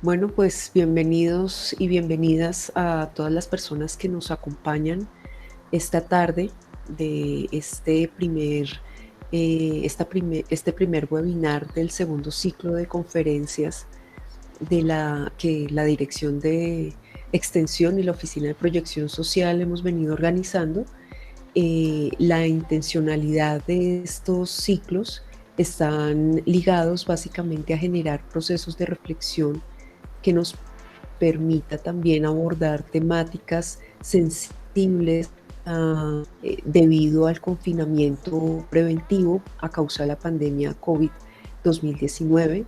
Bueno, pues bienvenidos y bienvenidas a todas las personas que nos acompañan esta tarde de este primer webinar del segundo ciclo de conferencias que la Dirección de Extensión y la Oficina de Proyección Social hemos venido organizando. La intencionalidad de estos ciclos están ligados básicamente a generar procesos de reflexión que nos permita también abordar temáticas sensibles debido al confinamiento preventivo a causa de la pandemia COVID-2019.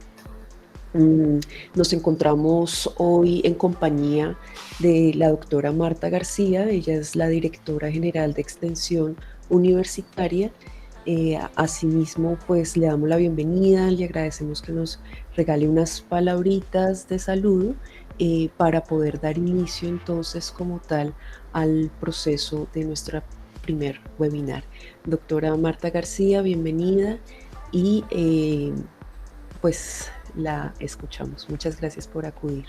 Nos encontramos hoy en compañía de la doctora Marta García. Ella es la directora general de Extensión Universitaria. Asimismo, pues le damos la bienvenida, le agradecemos que nos regale unas palabritas de saludo para poder dar inicio entonces como tal al proceso de nuestra primer webinar. Doctora Marta García, bienvenida y pues la escuchamos. Muchas gracias por acudir.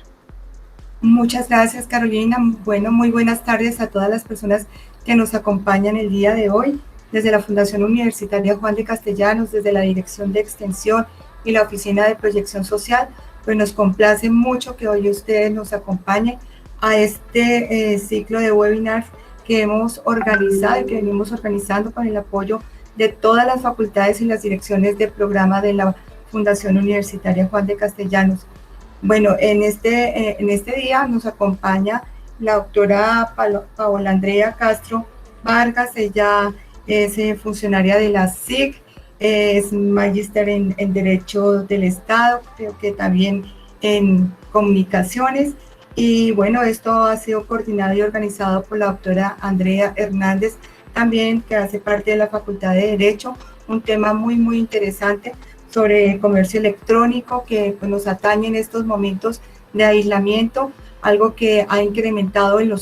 Muchas gracias, Carolina. Bueno, muy buenas tardes a todas las personas que nos acompañan el día de hoy. Desde la Fundación Universitaria Juan de Castellanos, desde la Dirección de Extensión y la Oficina de Proyección Social, pues nos complace mucho que hoy ustedes nos acompañen a este ciclo de webinars que hemos organizado y que venimos organizando con el apoyo de todas las facultades y las direcciones de programa de la Fundación Universitaria Juan de Castellanos. Bueno, en este día nos acompaña la doctora Paola Andrea Castro Vargas. Ella es funcionaria de la SIC, es magíster en Derecho del Estado, creo que también en Comunicaciones. Y bueno, esto ha sido coordinado y organizado por la doctora Andrea Hernández, también que hace parte de la Facultad de Derecho, un tema muy, muy interesante sobre comercio electrónico que pues, nos atañe en estos momentos de aislamiento, algo que ha incrementado en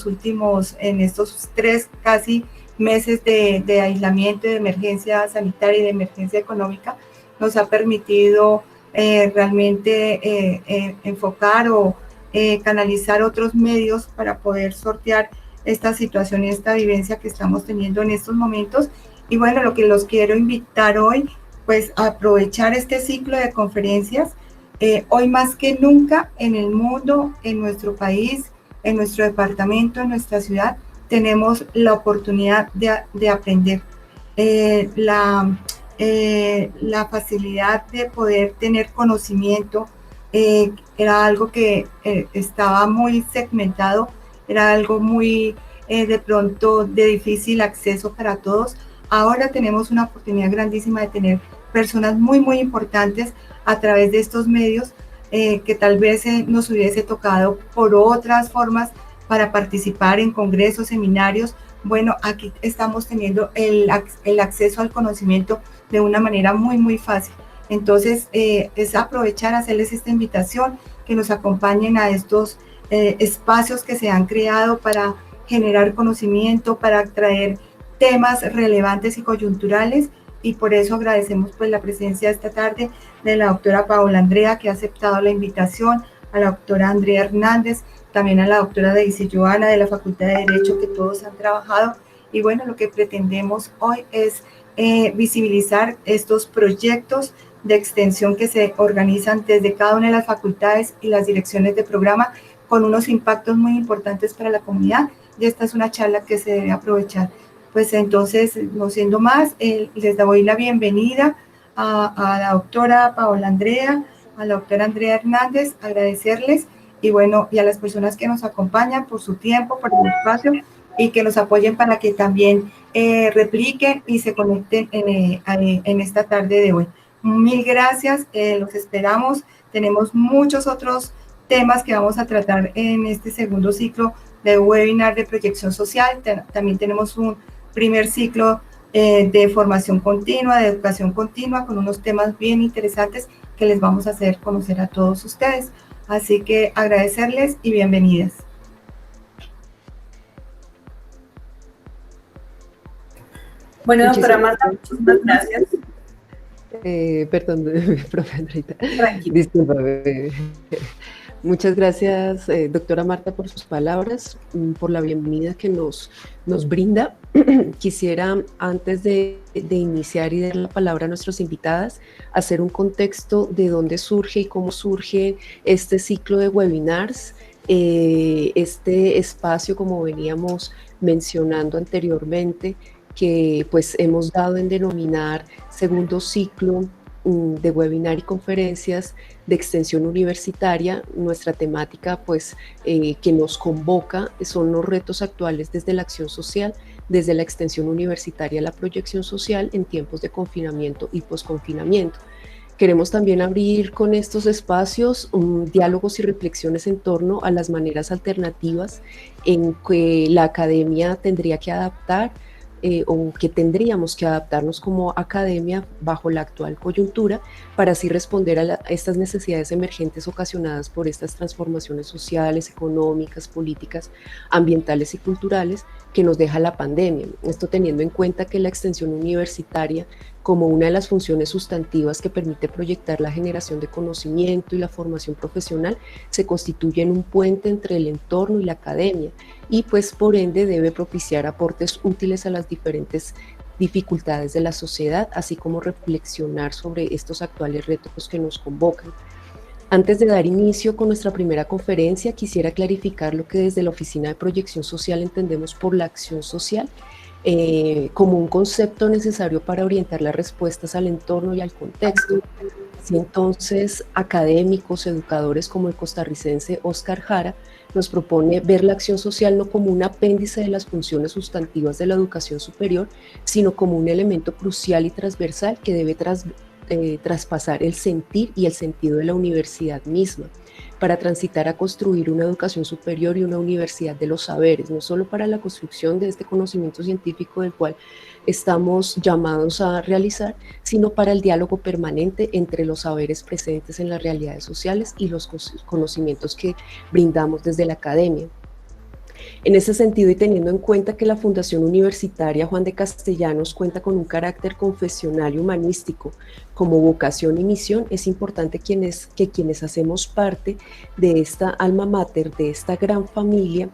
estos 3 casi meses de aislamiento y de emergencia sanitaria y de emergencia económica, nos ha permitido realmente enfocar o canalizar otros medios para poder sortear esta situación y esta vivencia que estamos teniendo en estos momentos. Y bueno, lo que los quiero invitar hoy, pues aprovechar este ciclo de conferencias. Hoy más que nunca en el mundo, en nuestro país, en nuestro departamento, en nuestra ciudad, tenemos la oportunidad de aprender. La facilidad de poder tener conocimiento era algo que estaba muy segmentado, era algo muy de pronto de difícil acceso para todos. Ahora tenemos una oportunidad grandísima de tener personas muy, muy importantes a través de estos medios que tal vez nos hubiese tocado por otras formas para participar en congresos, seminarios. Bueno, aquí estamos teniendo el acceso al conocimiento de una manera muy, muy fácil. Entonces, es aprovechar, hacerles esta invitación, que nos acompañen a estos espacios que se han creado para generar conocimiento, para traer temas relevantes y coyunturales, y por eso agradecemos pues la presencia esta tarde de la doctora Paola Andrea, que ha aceptado la invitación, a la doctora Andrea Hernández, también a la doctora Daisy Joana de la Facultad de Derecho, que todos han trabajado. Y bueno, lo que pretendemos hoy es visibilizar estos proyectos de extensión que se organizan desde cada una de las facultades y las direcciones de programa, con unos impactos muy importantes para la comunidad, y esta es una charla que se debe aprovechar. Pues entonces, no siendo más, les doy la bienvenida a la doctora Paola Andrea, a la doctora Andrea Hernández, agradecerles, y bueno, y a las personas que nos acompañan por su tiempo, por el espacio, y que nos apoyen para que también repliquen y se conecten en esta tarde de hoy. Mil gracias, los esperamos. Tenemos muchos otros temas que vamos a tratar en este segundo ciclo de webinar de proyección social. También tenemos un primer ciclo de formación continua, de educación continua, con unos temas bien interesantes que les vamos a hacer conocer a todos ustedes. Así que agradecerles y bienvenidas. Bueno, doctora Marta, muchísimas gracias. Perdón, profe Andreita. Tranquila. Discúlpame. Muchas gracias, doctora Marta, por sus palabras, por la bienvenida que nos brinda. Quisiera, antes de iniciar y dar la palabra a nuestras invitadas, hacer un contexto de dónde surge y cómo surge este ciclo de webinars, este espacio, como veníamos mencionando anteriormente, que pues hemos dado en denominar segundo ciclo de webinar y conferencias de extensión universitaria. Nuestra temática pues que nos convoca son los retos actuales desde la acción social, desde la extensión universitaria a la proyección social en tiempos de confinamiento y posconfinamiento. Queremos también abrir con estos espacios diálogos y reflexiones en torno a las maneras alternativas en que la academia tendría que adaptar o que tendríamos que adaptarnos como academia bajo la actual coyuntura para así responder a estas necesidades emergentes ocasionadas por estas transformaciones sociales, económicas, políticas, ambientales y culturales que nos deja la pandemia. Esto teniendo en cuenta que la extensión universitaria, como una de las funciones sustantivas que permite proyectar la generación de conocimiento y la formación profesional, se constituye en un puente entre el entorno y la academia y pues por ende debe propiciar aportes útiles a las diferentes dificultades de la sociedad, así como reflexionar sobre estos actuales retos que nos convocan. Antes de dar inicio con nuestra primera conferencia, quisiera clarificar lo que desde la Oficina de Proyección Social entendemos por la acción social, como un concepto necesario para orientar las respuestas al entorno y al contexto. Si entonces académicos, educadores como el costarricense Oscar Jara nos propone ver la acción social no como un apéndice de las funciones sustantivas de la educación superior, sino como un elemento crucial y transversal que debe traspasar el sentir y el sentido de la universidad misma, para transitar a construir una educación superior y una universidad de los saberes, no solo para la construcción de este conocimiento científico del cual estamos llamados a realizar, sino para el diálogo permanente entre los saberes presentes en las realidades sociales y los conocimientos que brindamos desde la academia. En ese sentido, y teniendo en cuenta que la Fundación Universitaria Juan de Castellanos cuenta con un carácter confesional y humanístico como vocación y misión, es importante que quienes hacemos parte de esta alma mater, de esta gran familia,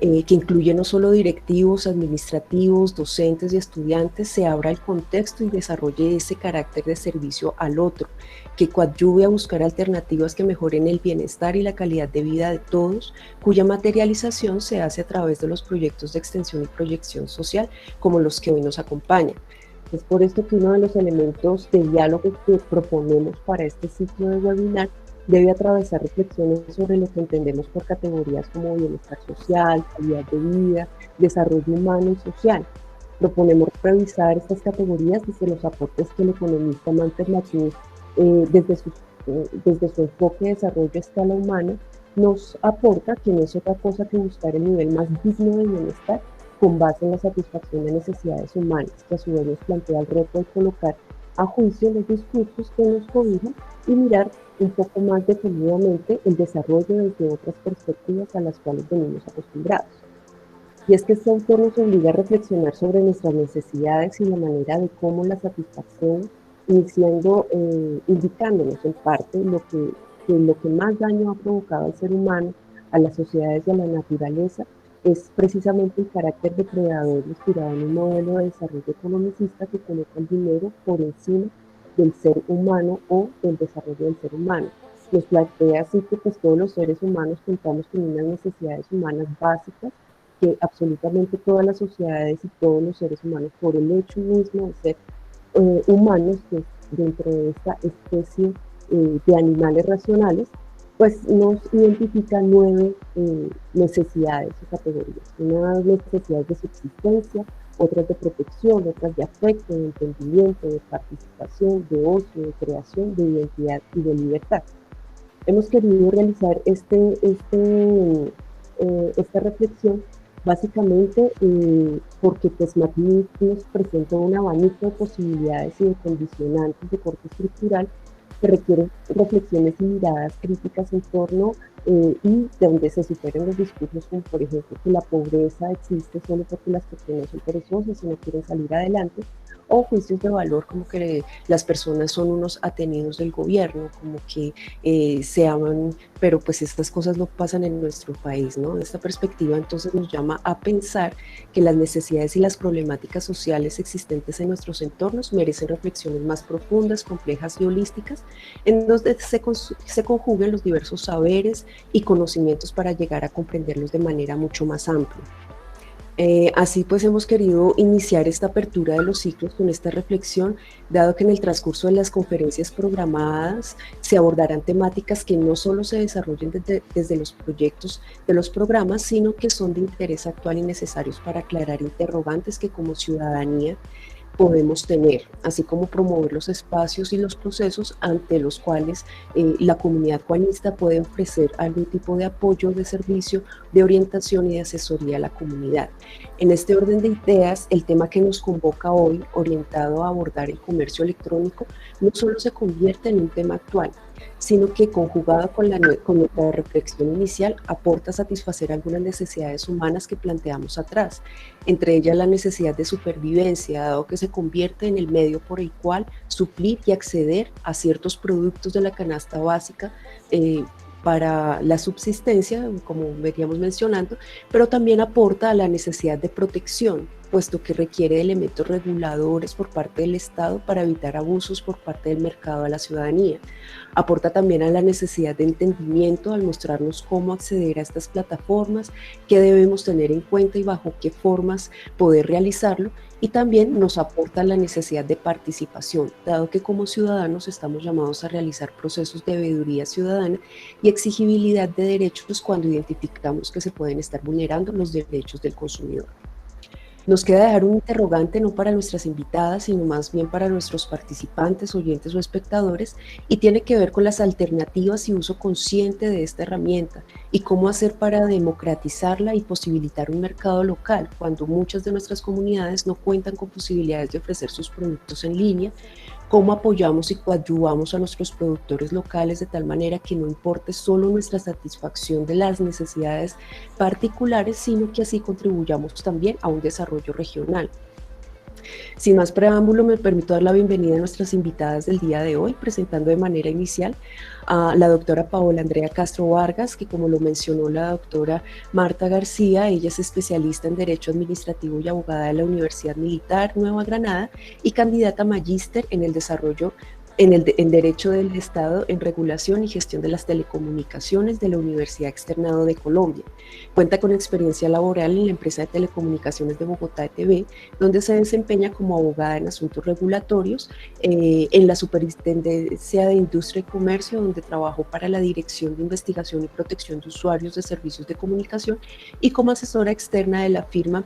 que incluye no solo directivos, administrativos, docentes y estudiantes, se abra el contexto y desarrolle ese carácter de servicio al otro, que coadyuve a buscar alternativas que mejoren el bienestar y la calidad de vida de todos, cuya materialización se hace a través de los proyectos de extensión y proyección social, como los que hoy nos acompañan. Es por esto que uno de los elementos de diálogo que proponemos para este ciclo de webinar debe atravesar reflexiones sobre lo que entendemos por categorías como bienestar social, calidad de vida, desarrollo humano y social. Proponemos revisar estas categorías desde los aportes que el economista Manfred Machís, desde su enfoque de desarrollo a escala humana, nos aporta, que no es otra cosa que buscar el nivel más digno de bienestar con base en la satisfacción de necesidades humanas, que a su vez nos plantea el reto de colocar a juicio los discursos que nos cobijan y mirar un poco más detenidamente el desarrollo desde otras perspectivas a las cuales venimos acostumbrados. Y es que este autor nos obliga a reflexionar sobre nuestras necesidades y la manera de cómo las satisfacemos, indicándonos en parte lo que más daño ha provocado al ser humano, a las sociedades y a la naturaleza, es precisamente el carácter depredador inspirado en un modelo de desarrollo economicista que coloca el dinero por encima del ser humano o del desarrollo del ser humano. Nos plantea así que pues, todos los seres humanos contamos con unas necesidades humanas básicas que absolutamente todas las sociedades y todos los seres humanos, por el hecho mismo de ser humanos, que dentro de esta especie de animales racionales, pues nos identifica 9 necesidades o categorías. Unas necesidades de subsistencia, otras de protección, otras de afecto, de entendimiento, de participación, de ocio, de creación, de identidad y de libertad. Hemos querido realizar esta reflexión básicamente porque pues Machís nos presenta un abanico de posibilidades y de condicionantes de corte estructural que requieren reflexiones y miradas críticas en torno y de donde se superen los discursos como por ejemplo que la pobreza existe solo porque las personas son perezosas y no quieren salir adelante, o juicios de valor como que las personas son unos atenidos del gobierno, como que se aman, pero pues estas cosas no pasan en nuestro país, ¿no? Esta perspectiva entonces nos llama a pensar que las necesidades y las problemáticas sociales existentes en nuestros entornos merecen reflexiones más profundas, complejas y holísticas, en donde se conjuguen los diversos saberes y conocimientos para llegar a comprenderlos de manera mucho más amplia. Así pues hemos querido iniciar esta apertura de los ciclos con esta reflexión, dado que en el transcurso de las conferencias programadas se abordarán temáticas que no solo se desarrollen desde los proyectos de los programas, sino que son de interés actual y necesarios para aclarar interrogantes que como ciudadanía podemos tener, así como promover los espacios y los procesos ante los cuales la comunidad juanista puede ofrecer algún tipo de apoyo, de servicio, de orientación y de asesoría a la comunidad. En este orden de ideas, el tema que nos convoca hoy, orientado a abordar el comercio electrónico, no solo se convierte en un tema actual, sino que conjugado con nuestra reflexión inicial aporta a satisfacer algunas necesidades humanas que planteamos atrás, entre ellas la necesidad de supervivencia, dado que se convierte en el medio por el cual suplir y acceder a ciertos productos de la canasta básica para la subsistencia, como veníamos mencionando, pero también aporta a la necesidad de protección, puesto que requiere de elementos reguladores por parte del Estado para evitar abusos por parte del mercado a la ciudadanía. Aporta también a la necesidad de entendimiento al mostrarnos cómo acceder a estas plataformas, qué debemos tener en cuenta y bajo qué formas poder realizarlo, y también nos aporta la necesidad de participación, dado que como ciudadanos estamos llamados a realizar procesos de veeduría ciudadana y exigibilidad de derechos cuando identificamos que se pueden estar vulnerando los derechos del consumidor. Nos queda dejar un interrogante no para nuestras invitadas, sino más bien para nuestros participantes, oyentes o espectadores, y tiene que ver con las alternativas y uso consciente de esta herramienta y cómo hacer para democratizarla y posibilitar un mercado local cuando muchas de nuestras comunidades no cuentan con posibilidades de ofrecer sus productos en línea. Cómo apoyamos y coadyuvamos a nuestros productores locales de tal manera que no importe solo nuestra satisfacción de las necesidades particulares, sino que así contribuyamos también a un desarrollo regional. Sin más preámbulo, me permito dar la bienvenida a nuestras invitadas del día de hoy, presentando de manera inicial a la doctora Paola Andrea Castro Vargas, que como lo mencionó la doctora Marta García, ella es especialista en Derecho Administrativo y abogada de la Universidad Militar Nueva Granada y candidata magíster en el desarrollo en Derecho del Estado en Regulación y Gestión de las Telecomunicaciones de la Universidad Externado de Colombia. Cuenta con experiencia laboral en la empresa de telecomunicaciones de Bogotá ETB, donde se desempeña como abogada en asuntos regulatorios, en la Superintendencia de Industria y Comercio, donde trabajó para la Dirección de Investigación y Protección de Usuarios de Servicios de Comunicación y como asesora externa de la firma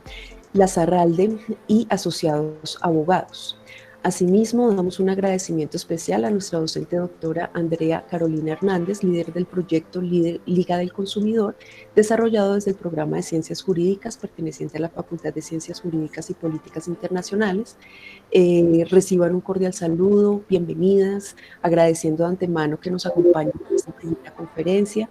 Lazarralde y Asociados Abogados. Asimismo, damos un agradecimiento especial a nuestra docente doctora Andrea Carolina Hernández, líder del proyecto Liga del Consumidor, desarrollado desde el programa de Ciencias Jurídicas perteneciente a la Facultad de Ciencias Jurídicas y Políticas Internacionales. Reciban un cordial saludo, bienvenidas, agradeciendo de antemano que nos acompañen en esta primera conferencia,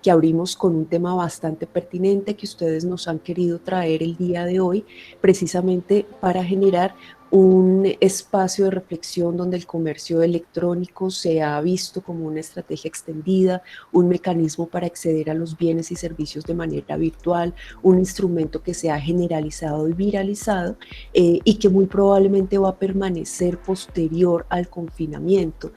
que abrimos con un tema bastante pertinente que ustedes nos han querido traer el día de hoy, precisamente para generar un espacio de reflexión donde el comercio electrónico se ha visto como una estrategia extendida, un mecanismo para acceder a los bienes y servicios de manera virtual, un instrumento que se ha generalizado y viralizado y que muy probablemente va a permanecer posterior al confinamiento.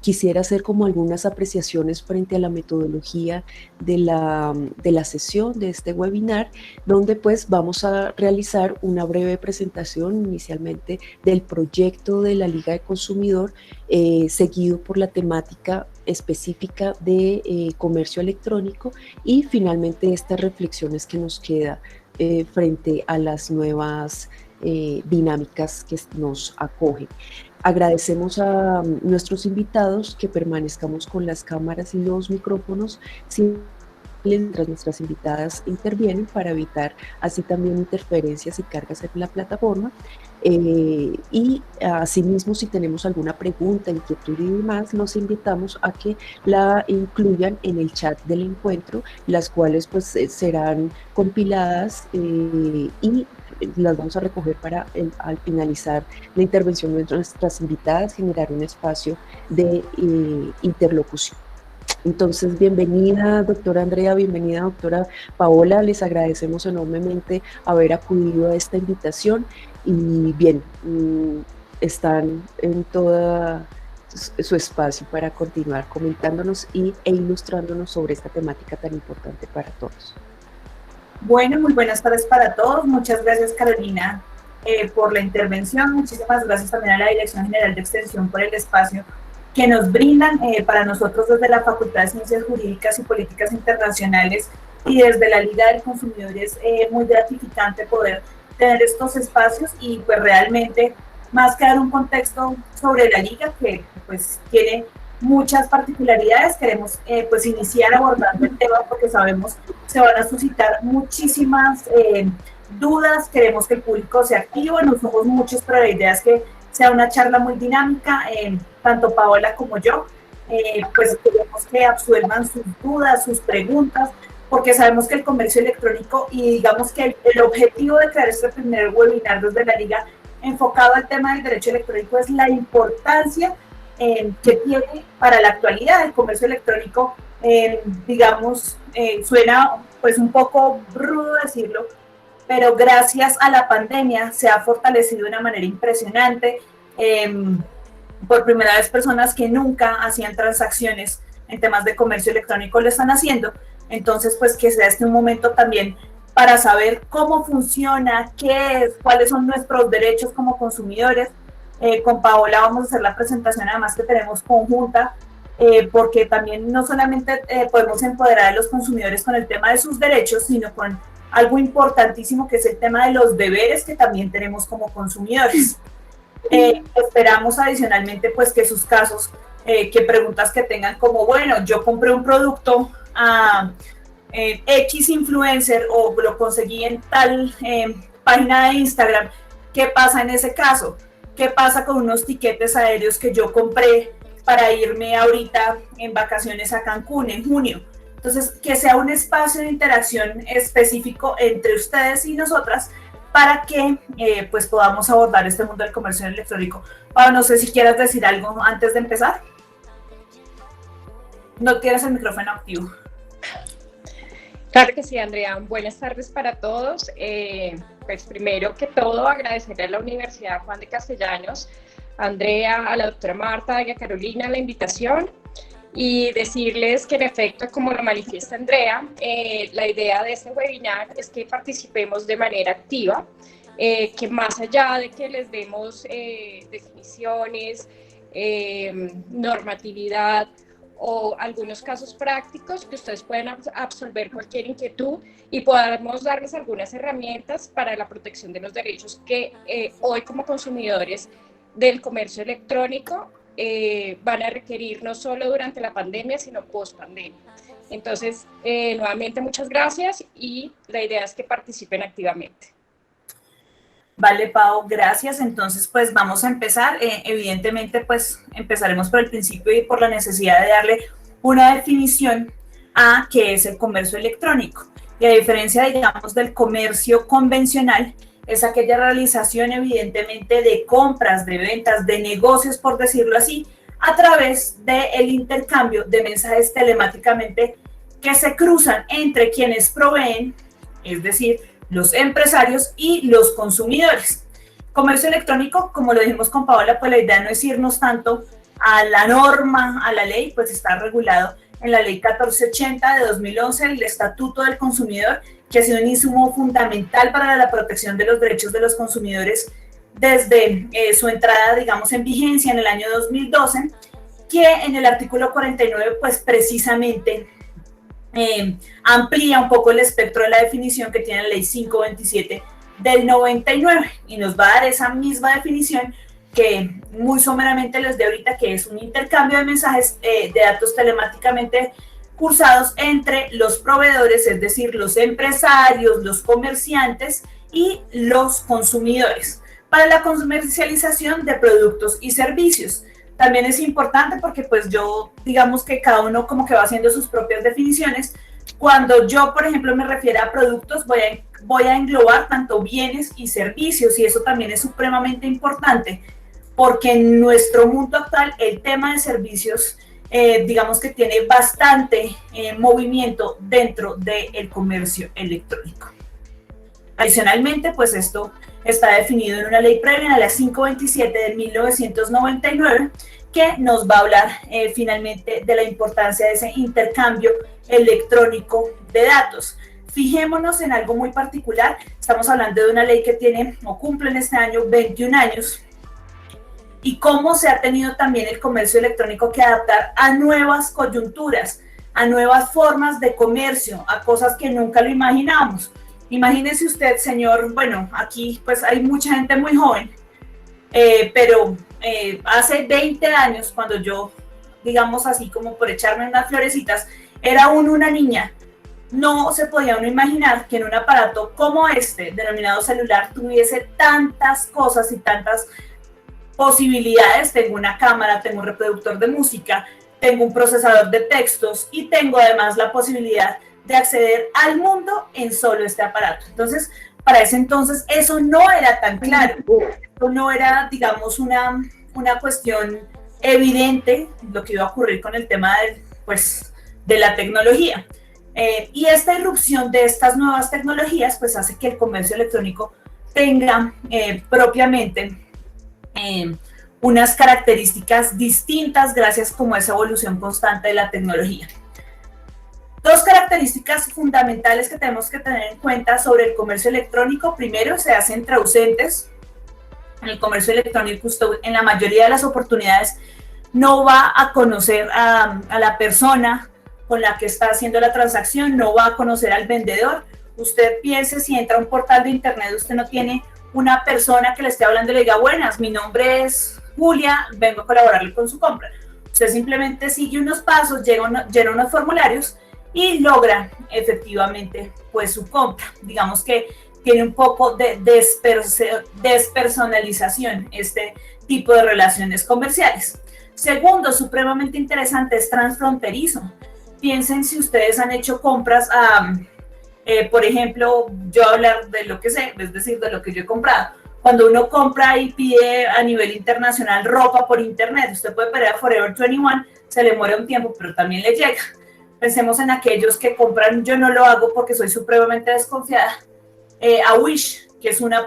Quisiera hacer como algunas apreciaciones frente a la metodología de la sesión de este webinar, donde pues vamos a realizar una breve presentación inicialmente del proyecto de la Liga de Consumidor, seguido por la temática específica de comercio electrónico y finalmente estas reflexiones que nos queda frente a las nuevas dinámicas que nos acogen. Agradecemos a nuestros invitados que permanezcamos con las cámaras y los micrófonos mientras nuestras invitadas intervienen para evitar así también interferencias y cargas en la plataforma. Y asimismo, si tenemos alguna pregunta, inquietud y demás, los invitamos a que la incluyan en el chat del encuentro, las cuales pues serán compiladas y las vamos a recoger para al finalizar la intervención de nuestras invitadas generar un espacio de interlocución. Entonces, bienvenida doctora Andrea, bienvenida doctora Paola, les agradecemos enormemente haber acudido a esta invitación y bien, están en toda su espacio para continuar comentándonos e ilustrándonos sobre esta temática tan importante para todos. Bueno, muy buenas tardes para todos. Muchas gracias, Carolina, por la intervención. Muchísimas gracias también a la Dirección General de Extensión por el espacio que nos brindan para nosotros desde la Facultad de Ciencias Jurídicas y Políticas Internacionales y desde la Liga del Consumidor. Es muy gratificante poder tener estos espacios y pues realmente más que dar un contexto sobre la Liga que pues tiene muchas particularidades, queremos pues iniciar abordando el tema porque sabemos que se van a suscitar muchísimas dudas, queremos que el público sea activo, no somos muchos, pero la idea es que sea una charla muy dinámica, tanto Paola como yo, pues queremos que absuelvan sus dudas, sus preguntas, porque sabemos que el comercio electrónico y digamos que el objetivo de crear este primer webinar desde la Liga enfocado al tema del derecho electrónico es la importancia que tiene para la actualidad el comercio electrónico, digamos, suena pues un poco rudo decirlo, pero gracias a la pandemia se ha fortalecido de una manera impresionante. Por primera vez personas que nunca hacían transacciones en temas de comercio electrónico lo están haciendo, entonces pues que sea este un momento también para saber cómo funciona, qué es, cuáles son nuestros derechos como consumidores. Con Paola vamos a hacer la presentación además que tenemos conjunta, porque también no solamente podemos empoderar a los consumidores con el tema de sus derechos, sino con algo importantísimo que es el tema de los deberes que también tenemos como consumidores. Esperamos adicionalmente pues que sus casos, que preguntas que tengan como, bueno, yo compré un producto a X influencer o lo conseguí en tal página de Instagram, ¿qué pasa en ese caso? ¿Qué pasa con unos tiquetes aéreos que yo compré para irme ahorita en vacaciones a Cancún en junio? Entonces, que sea un espacio de interacción específico entre ustedes y nosotras para que pues podamos abordar este mundo del comercio electrónico. Pablo, no sé si quieras decir algo antes de empezar. No tienes el micrófono activo. Claro que sí, Andrea. Buenas tardes para todos. Pues primero que todo agradecerle a la Universidad Juan de Castellanos, a Andrea, a la doctora Marta y a Carolina la invitación y decirles que en efecto, como lo manifiesta Andrea, la idea de este webinar es que participemos de manera activa, que más allá de que les demos definiciones, normatividad, o algunos casos prácticos que ustedes pueden absolver cualquier inquietud y podamos darles algunas herramientas para la protección de los derechos que hoy como consumidores del comercio electrónico van a requerir no solo durante la pandemia, sino post pandemia. Entonces, nuevamente muchas gracias y la idea es que participen activamente. Vale, Pau, gracias. Entonces, pues vamos a empezar. Evidentemente, pues empezaremos por el principio y por la necesidad de darle una definición a qué es el comercio electrónico. Y a diferencia, digamos, del comercio convencional, es aquella realización evidentemente de compras, de ventas, de negocios, por decirlo así, a través del intercambio de mensajes telemáticamente que se cruzan entre quienes proveen, es decir, los empresarios y los consumidores. Comercio electrónico, como lo dijimos con Paola, pues la idea no es irnos tanto a la norma, a la ley, pues está regulado en la ley 1480 de 2011, el Estatuto del Consumidor, que ha sido un insumo fundamental para la protección de los derechos de los consumidores desde su entrada, digamos, en vigencia en el año 2012, que en el artículo 49, pues precisamente amplía un poco el espectro de la definición que tiene la ley 527 del 99 y nos va a dar esa misma definición que muy someramente les de ahorita, que es un intercambio de mensajes de datos telemáticamente cursados entre los proveedores, es decir, los empresarios, los comerciantes y los consumidores para la comercialización de productos y servicios. También es importante porque pues yo, digamos que cada uno como que va haciendo sus propias definiciones, Cuando yo, por ejemplo, me refiero a productos, voy a englobar tanto bienes y servicios, y eso también es supremamente importante, porque en nuestro mundo actual el tema de servicios, digamos que tiene bastante movimiento dentro del comercio electrónico. Adicionalmente, pues esto está definido en una ley previa, la 527 de 1999, que nos va a hablar finalmente de la importancia de ese intercambio electrónico de datos. Fijémonos en algo muy particular, estamos hablando de una ley que tiene o cumple en este año 21 años, y cómo se ha tenido también el comercio electrónico que adaptar a nuevas coyunturas, a nuevas formas de comercio, a cosas que nunca lo imaginábamos. Imagínese usted, señor, bueno, aquí pues hay mucha gente muy joven, pero hace 20 años, cuando yo, digamos así como por echarme unas florecitas, era aún una niña, no se podía uno imaginar que en un aparato como este, denominado celular, tuviese tantas cosas y tantas posibilidades. Tengo una cámara, tengo un reproductor de música, tengo un procesador de textos y tengo además la posibilidad de acceder al mundo en solo este aparato. Entonces, para ese entonces eso no era tan claro, esto no era, digamos, una cuestión evidente lo que iba a ocurrir con el tema de la tecnología. Y esta irrupción de estas nuevas tecnologías pues hace que el comercio electrónico tenga propiamente unas características distintas gracias como a esa evolución constante de la tecnología. Dos características fundamentales que tenemos que tener en cuenta sobre el comercio electrónico. Primero, se hacen traducentes. En el comercio electrónico, usted en la mayoría de las oportunidades no va a conocer a la persona con la que está haciendo la transacción, no va a conocer al vendedor. Usted piense, si entra a un portal de internet, usted no tiene una persona que le esté hablando y le diga, buenas, mi nombre es Julia, vengo a colaborarle con su compra. Usted simplemente sigue unos pasos, llena unos formularios y logra efectivamente pues su compra. Digamos que tiene un poco de despersonalización este tipo de relaciones comerciales. Segundo, supremamente interesante, es transfronterizo. Piensen si ustedes han hecho compras por ejemplo, yo hablar de lo que sé, es decir, de lo que yo he comprado. Cuando uno compra y pide a nivel internacional ropa por internet, usted puede pedir a Forever 21, se le muere un tiempo, pero también le llega. Pensemos en aquellos que compran, yo no lo hago porque soy supremamente desconfiada, a Wish, que es una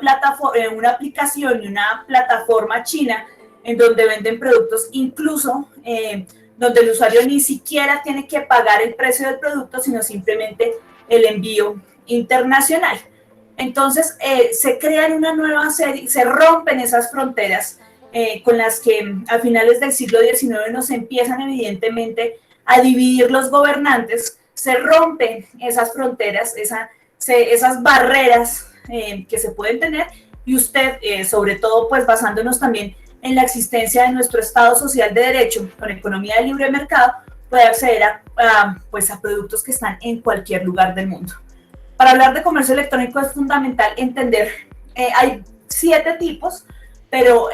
aplicación y una plataforma china en donde venden productos, incluso donde el usuario ni siquiera tiene que pagar el precio del producto, sino simplemente el envío internacional. Entonces se crean una nueva serie, se rompen esas fronteras con las que a finales del siglo XIX nos empiezan evidentemente a dividir los gobernantes. Se rompen esas fronteras, esas barreras que se pueden tener, y usted, sobre todo pues basándonos también en la existencia de nuestro Estado Social de Derecho con economía de libre mercado, puede acceder a productos que están en cualquier lugar del mundo. Para hablar de comercio electrónico es fundamental entender, hay 7 tipos, pero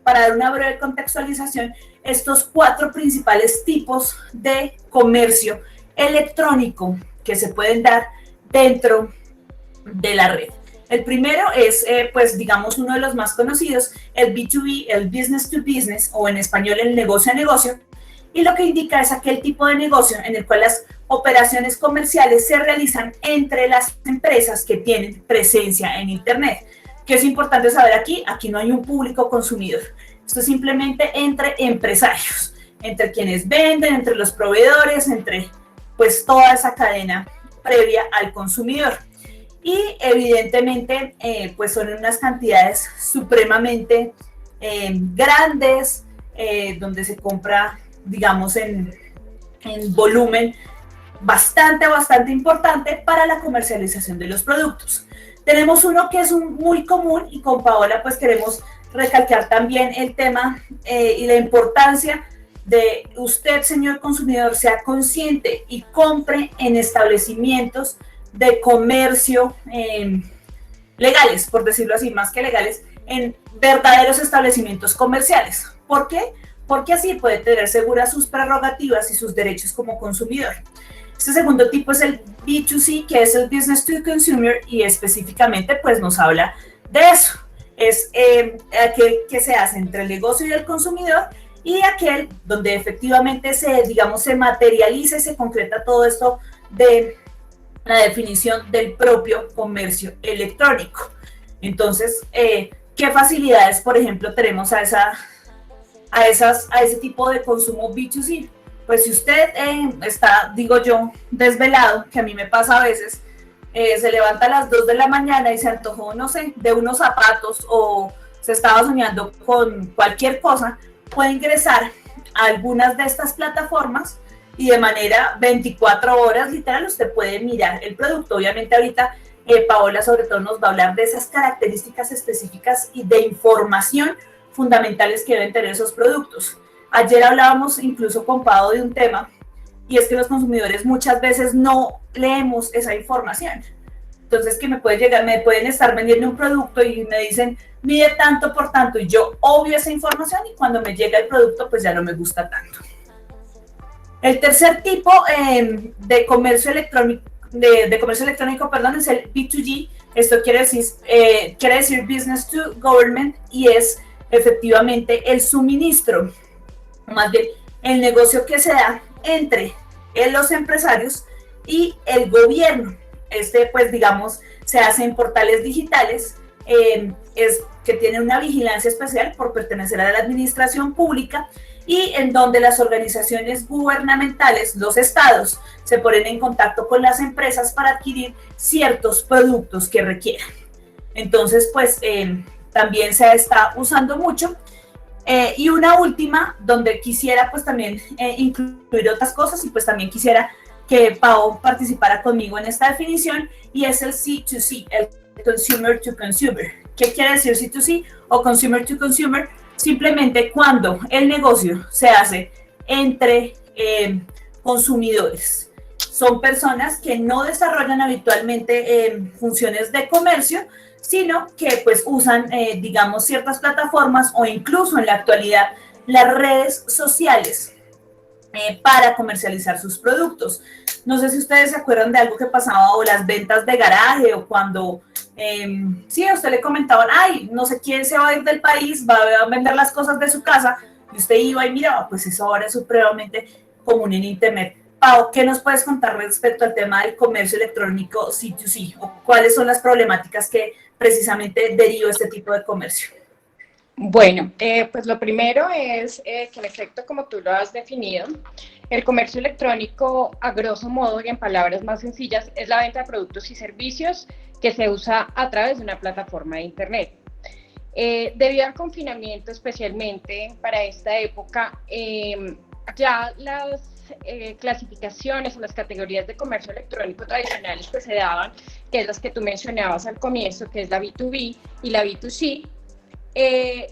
para dar una breve contextualización, estos 4 principales tipos de comercio electrónico que se pueden dar dentro de la red. El primero es, pues digamos, uno de los más conocidos, el B2B, el business to business, o en español el negocio a negocio, y lo que indica es aquel tipo de negocio en el cual las operaciones comerciales se realizan entre las empresas que tienen presencia en Internet. ¿Qué es importante saber aquí? Aquí no hay un público consumidor. Esto es simplemente entre empresarios, entre quienes venden, entre los proveedores, entre pues toda esa cadena previa al consumidor. Y evidentemente pues son unas cantidades supremamente grandes, donde se compra, digamos, en volumen bastante importante para la comercialización de los productos. Tenemos uno que es muy común, y con Paola pues queremos recalcar también el tema y la importancia de usted, señor consumidor, sea consciente y compre en establecimientos de comercio legales, por decirlo así, más que legales, en verdaderos establecimientos comerciales. ¿Por qué? Porque así puede tener seguras sus prerrogativas y sus derechos como consumidor. Este segundo tipo es el B2C, que es el Business to Consumer, y específicamente pues nos habla de eso. Es aquel que se hace entre el negocio y el consumidor, y aquel donde efectivamente se materializa y se concreta todo esto de la definición del propio comercio electrónico. Entonces, ¿qué facilidades, por ejemplo, tenemos a ese tipo de consumo B2C? Pues si usted está, digo yo, desvelado, que a mí me pasa a veces, se levanta a las 2 de la mañana y se antojó, no sé, de unos zapatos, o se estaba soñando con cualquier cosa, puede ingresar a algunas de estas plataformas y de manera 24 horas, literal, usted puede mirar el producto. Obviamente ahorita Paola sobre todo nos va a hablar de esas características específicas y de información fundamentales que deben tener esos productos. Ayer hablábamos incluso con Pau de un tema, y es que los consumidores muchas veces no leemos esa información. Entonces, que me pueden estar vendiendo un producto y me dicen, mide tanto por tanto, y yo obvio esa información, y cuando me llega el producto, pues ya no me gusta tanto. El tercer tipo de comercio electrónico, es el B2G. Esto quiere decir Business to Government, y es efectivamente el suministro, más bien el negocio que se da entre los empresarios y el gobierno. Pues digamos, se hace en portales digitales, que tiene una vigilancia especial por pertenecer a la administración pública, y en donde las organizaciones gubernamentales, los estados, se ponen en contacto con las empresas para adquirir ciertos productos que requieran. Entonces, pues también se está usando mucho. Y una última, donde quisiera pues también incluir otras cosas, y pues también quisiera que Pau participara conmigo en esta definición, y es el C2C, el Consumer to Consumer. ¿Qué quiere decir C2C o Consumer to Consumer? Simplemente cuando el negocio se hace entre consumidores. Son personas que no desarrollan habitualmente funciones de comercio, sino que pues usan, digamos, ciertas plataformas, o incluso en la actualidad las redes sociales, para comercializar sus productos. No sé si ustedes se acuerdan de algo que pasaba, o las ventas de garaje, o cuando a usted le comentaban, ay, no sé quién se va a ir del país, va a vender las cosas de su casa, y usted iba y miraba. Pues eso ahora es supremamente común en internet. Pau, ¿qué nos puedes contar respecto al tema del comercio electrónico C2C, o cuáles son las problemáticas que precisamente deriva este tipo de comercio? Bueno, pues lo primero es que en efecto, como tú lo has definido, el comercio electrónico, a grosso modo y en palabras más sencillas, es la venta de productos y servicios que se usa a través de una plataforma de Internet. Debido al confinamiento, especialmente para esta época, ya las clasificaciones o las categorías de comercio electrónico tradicionales que se daban, que es las que tú mencionabas al comienzo, que es la B2B y la B2C,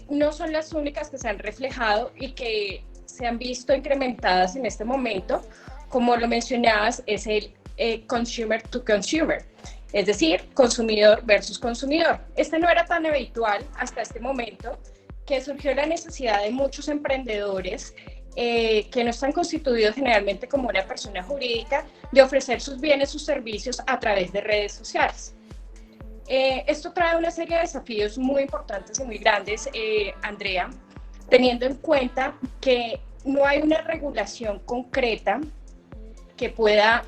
no son las únicas que se han reflejado y que se han visto incrementadas en este momento. Como lo mencionabas, es el consumer to consumer, es decir, consumidor versus consumidor. Este no era tan habitual hasta este momento, que surgió la necesidad de muchos emprendedores que no están constituidos generalmente como una persona jurídica, de ofrecer sus bienes, sus servicios a través de redes sociales. Esto trae una serie de desafíos muy importantes y muy grandes, Andrea, teniendo en cuenta que no hay una regulación concreta que pueda,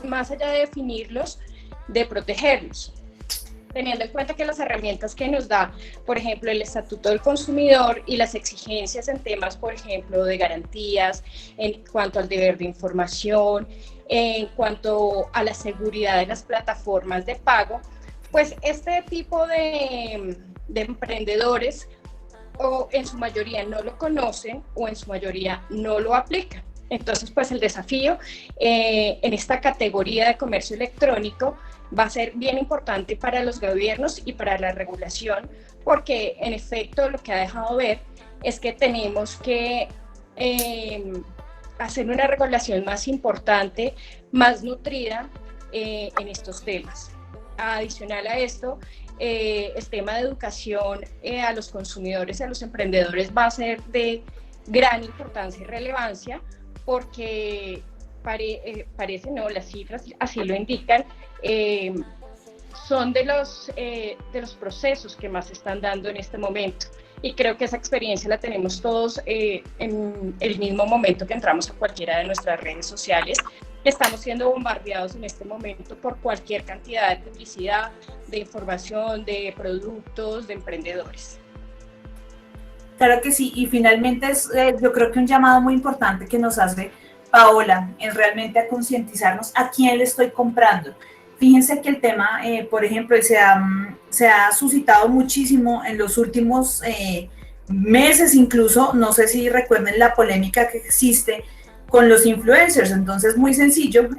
más allá de definirlos, de protegerlos. Teniendo en cuenta que las herramientas que nos da, por ejemplo, el Estatuto del Consumidor y las exigencias en temas, por ejemplo, de garantías, en cuanto al deber de información, en cuanto a la seguridad de las plataformas de pago, pues este tipo de emprendedores, o en su mayoría no lo conocen, o en su mayoría no lo aplican. Entonces, pues el desafío en esta categoría de comercio electrónico va a ser bien importante para los gobiernos y para la regulación, porque en efecto lo que ha dejado ver es que tenemos que hacer una regulación más importante, más nutrida en estos temas. Adicional a esto, el tema de educación a los consumidores y a los emprendedores va a ser de gran importancia y relevancia, porque parece, no, las cifras así lo indican, son de los procesos que más se están dando en este momento. Y creo que esa experiencia la tenemos todos en el mismo momento que entramos a cualquiera de nuestras redes sociales. Estamos siendo bombardeados en este momento por cualquier cantidad de publicidad, de información, de productos, de emprendedores. Claro que sí, y finalmente yo creo que un llamado muy importante que nos hace Paola es realmente a concientizarnos a quién le estoy comprando. Fíjense que el tema, por ejemplo, se ha suscitado muchísimo en los últimos meses, incluso, no sé si recuerden la polémica que existe con los influencers. Entonces, muy sencillo,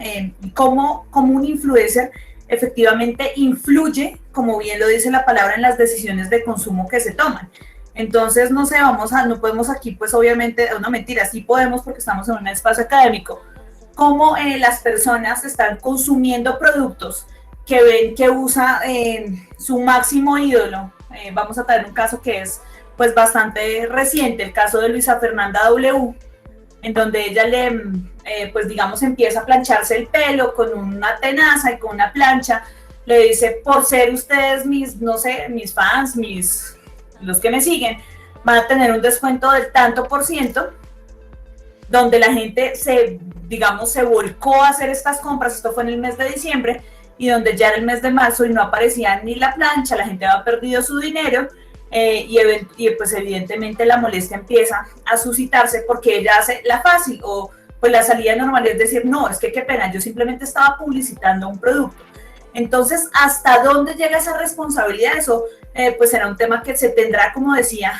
cómo un influencer efectivamente influye, como bien lo dice la palabra, en las decisiones de consumo que se toman. Entonces, no sé, no podemos aquí, pues obviamente, no mentira, sí podemos porque estamos en un espacio académico, cómo las personas están consumiendo productos que ven que usa su máximo ídolo. Vamos a traer un caso que es pues bastante reciente, el caso de Luisa Fernanda W., en donde ella pues digamos, empieza a plancharse el pelo con una tenaza y con una plancha. Le dice, por ser ustedes no sé, mis fans, los que me siguen, van a tener un descuento del tanto %, donde la gente se volcó a hacer estas compras. Esto fue en el mes de diciembre, y donde ya era el mes de marzo y no aparecía ni la plancha, la gente había perdido su dinero, y pues evidentemente la molestia empieza a suscitarse porque ella hace la fácil, o pues la salida normal es decir, no, es que qué pena, yo simplemente estaba publicitando un producto. Entonces, ¿hasta dónde llega esa responsabilidad? Eso pues será un tema que se tendrá, como decía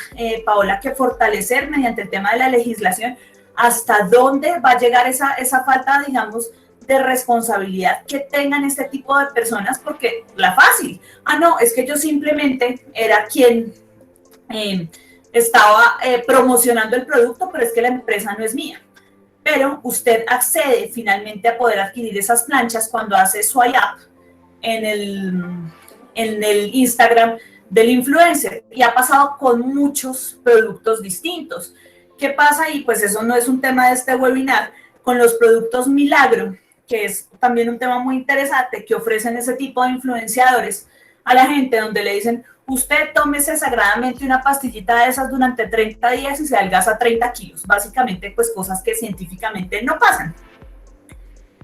Paola, que fortalecer mediante el tema de la legislación. ¿Hasta dónde va a llegar esa falta, digamos, de responsabilidad que tengan este tipo de personas? Porque la fácil, no, es que yo simplemente era quien estaba promocionando el producto, pero es que la empresa no es mía. Pero usted accede finalmente a poder adquirir esas planchas cuando hace swipe up en el Instagram del influencer, y ha pasado con muchos productos distintos. ¿Qué pasa? Y pues eso no es un tema de este webinar, con los productos Milagro, que es también un tema muy interesante que ofrecen ese tipo de influenciadores a la gente, donde le dicen, usted tómese sagradamente una pastillita de esas durante 30 días y se adelgaza 30 kilos. Básicamente, pues cosas que científicamente no pasan.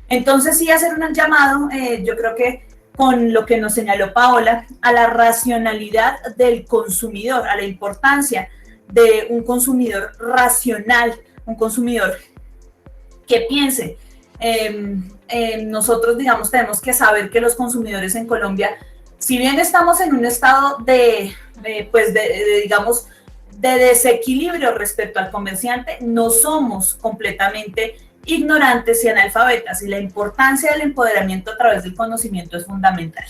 Entonces, sí, hacer un llamado, yo creo que con lo que nos señaló Paola, a la racionalidad del consumidor, a la importancia de un consumidor racional, un consumidor que piense. Nosotros, digamos, tenemos que saber que los consumidores en Colombia, si bien estamos en un estado de desequilibrio respecto al comerciante, no somos completamente ignorantes y analfabetas, y la importancia del empoderamiento a través del conocimiento es fundamental.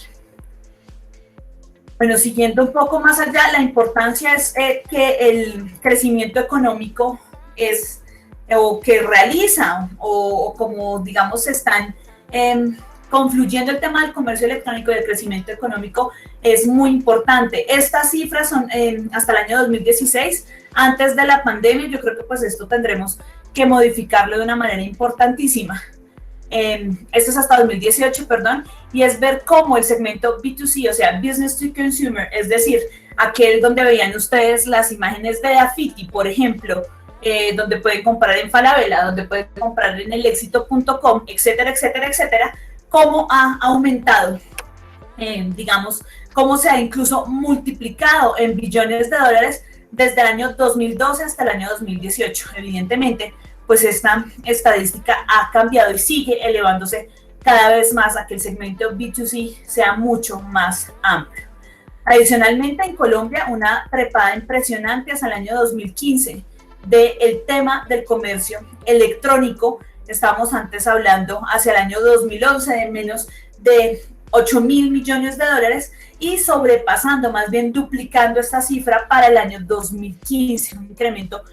Bueno, siguiendo un poco más allá, la importancia es que el crecimiento económico que realiza, o como digamos se están confluyendo el tema del comercio electrónico y el crecimiento económico, es muy importante. Estas cifras son hasta el año 2016, antes de la pandemia. Yo creo que pues esto tendremos que modificarlo de una manera importantísima. Esto es hasta 2018, perdón, y es ver cómo el segmento B2C, o sea, Business to Consumer, es decir, aquel donde veían ustedes las imágenes de Dafiti, por ejemplo, donde pueden comprar en Falabella, donde pueden comprar en elexito.com, etcétera, etcétera, etcétera, cómo ha aumentado, digamos, cómo se ha incluso multiplicado en billones de dólares desde el año 2012 hasta el año 2018. Evidentemente, pues esta estadística ha cambiado y sigue elevándose cada vez más a que el segmento B2C sea mucho más amplio. Adicionalmente, en Colombia, una trepada impresionante hasta el año 2015 del tema del comercio electrónico. Estamos antes hablando hacia el año 2011 de menos de 8.000 millones de dólares, y sobrepasando, más bien duplicando esta cifra para el año 2015, un incremento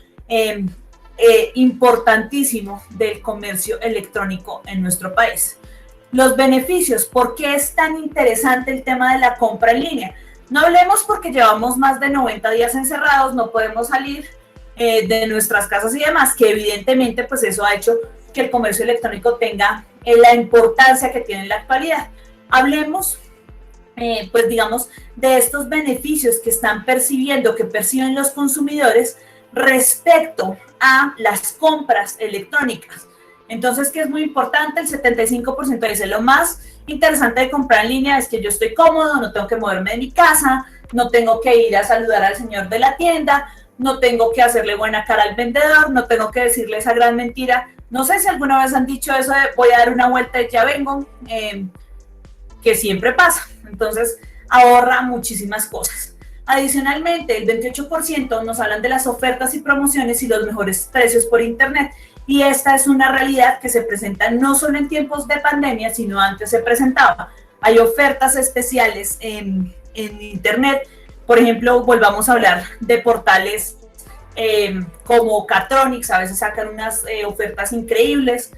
importantísimo del comercio electrónico en nuestro país. Los beneficios, ¿por qué es tan interesante el tema de la compra en línea? No hablemos porque llevamos más de 90 días encerrados, no podemos salir de nuestras casas y demás, que evidentemente pues eso ha hecho que el comercio electrónico tenga la importancia que tiene en la actualidad. Hablemos, pues digamos, de estos beneficios que están percibiendo, que perciben los consumidores respecto a las compras electrónicas. Entonces, ¿qué es muy importante? El 75% dice, lo más interesante de comprar en línea es que yo estoy cómodo, no tengo que moverme de mi casa, no tengo que ir a saludar al señor de la tienda, no tengo que hacerle buena cara al vendedor, no tengo que decirle esa gran mentira. No sé si alguna vez han dicho eso de voy a dar una vuelta y ya vengo, que siempre pasa. Entonces, ahorra muchísimas cosas. Adicionalmente, el 28% nos hablan de las ofertas y promociones y los mejores precios por internet. Y esta es una realidad que se presenta no solo en tiempos de pandemia, sino antes se presentaba. Hay ofertas especiales en internet. Por ejemplo, volvamos a hablar de portales como Catronics, a veces sacan unas ofertas increíbles.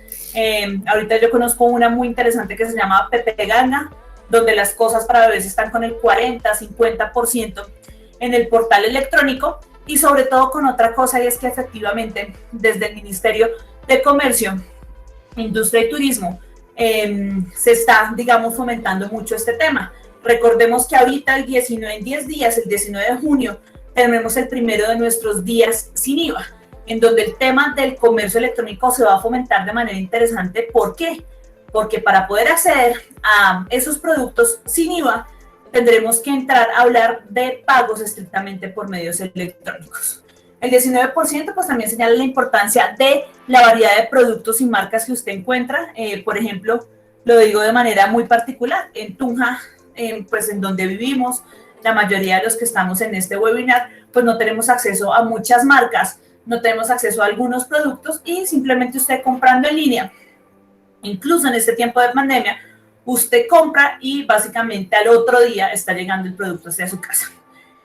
Ahorita yo conozco una muy interesante que se llama Pepe Gana, donde las cosas para bebés están con el 40-50% en el portal electrónico, y sobre todo con otra cosa, y es que efectivamente desde el Ministerio de Comercio, Industria y Turismo se está, digamos, fomentando mucho este tema. Recordemos que ahorita en 10 días, el 19 de junio, tenemos el primero de nuestros días sin IVA, en donde el tema del comercio electrónico se va a fomentar de manera interesante. ¿Por qué? Porque para poder acceder a esos productos sin IVA, tendremos que entrar a hablar de pagos estrictamente por medios electrónicos. El 19% pues también señala la importancia de la variedad de productos y marcas que usted encuentra. Por ejemplo, lo digo de manera muy particular, en Tunja, pues en donde vivimos, la mayoría de los que estamos en este webinar, pues no tenemos acceso a muchas marcas, no tenemos acceso a algunos productos, y simplemente usted comprando en línea, incluso en este tiempo de pandemia, usted compra y básicamente al otro día está llegando el producto hacia su casa.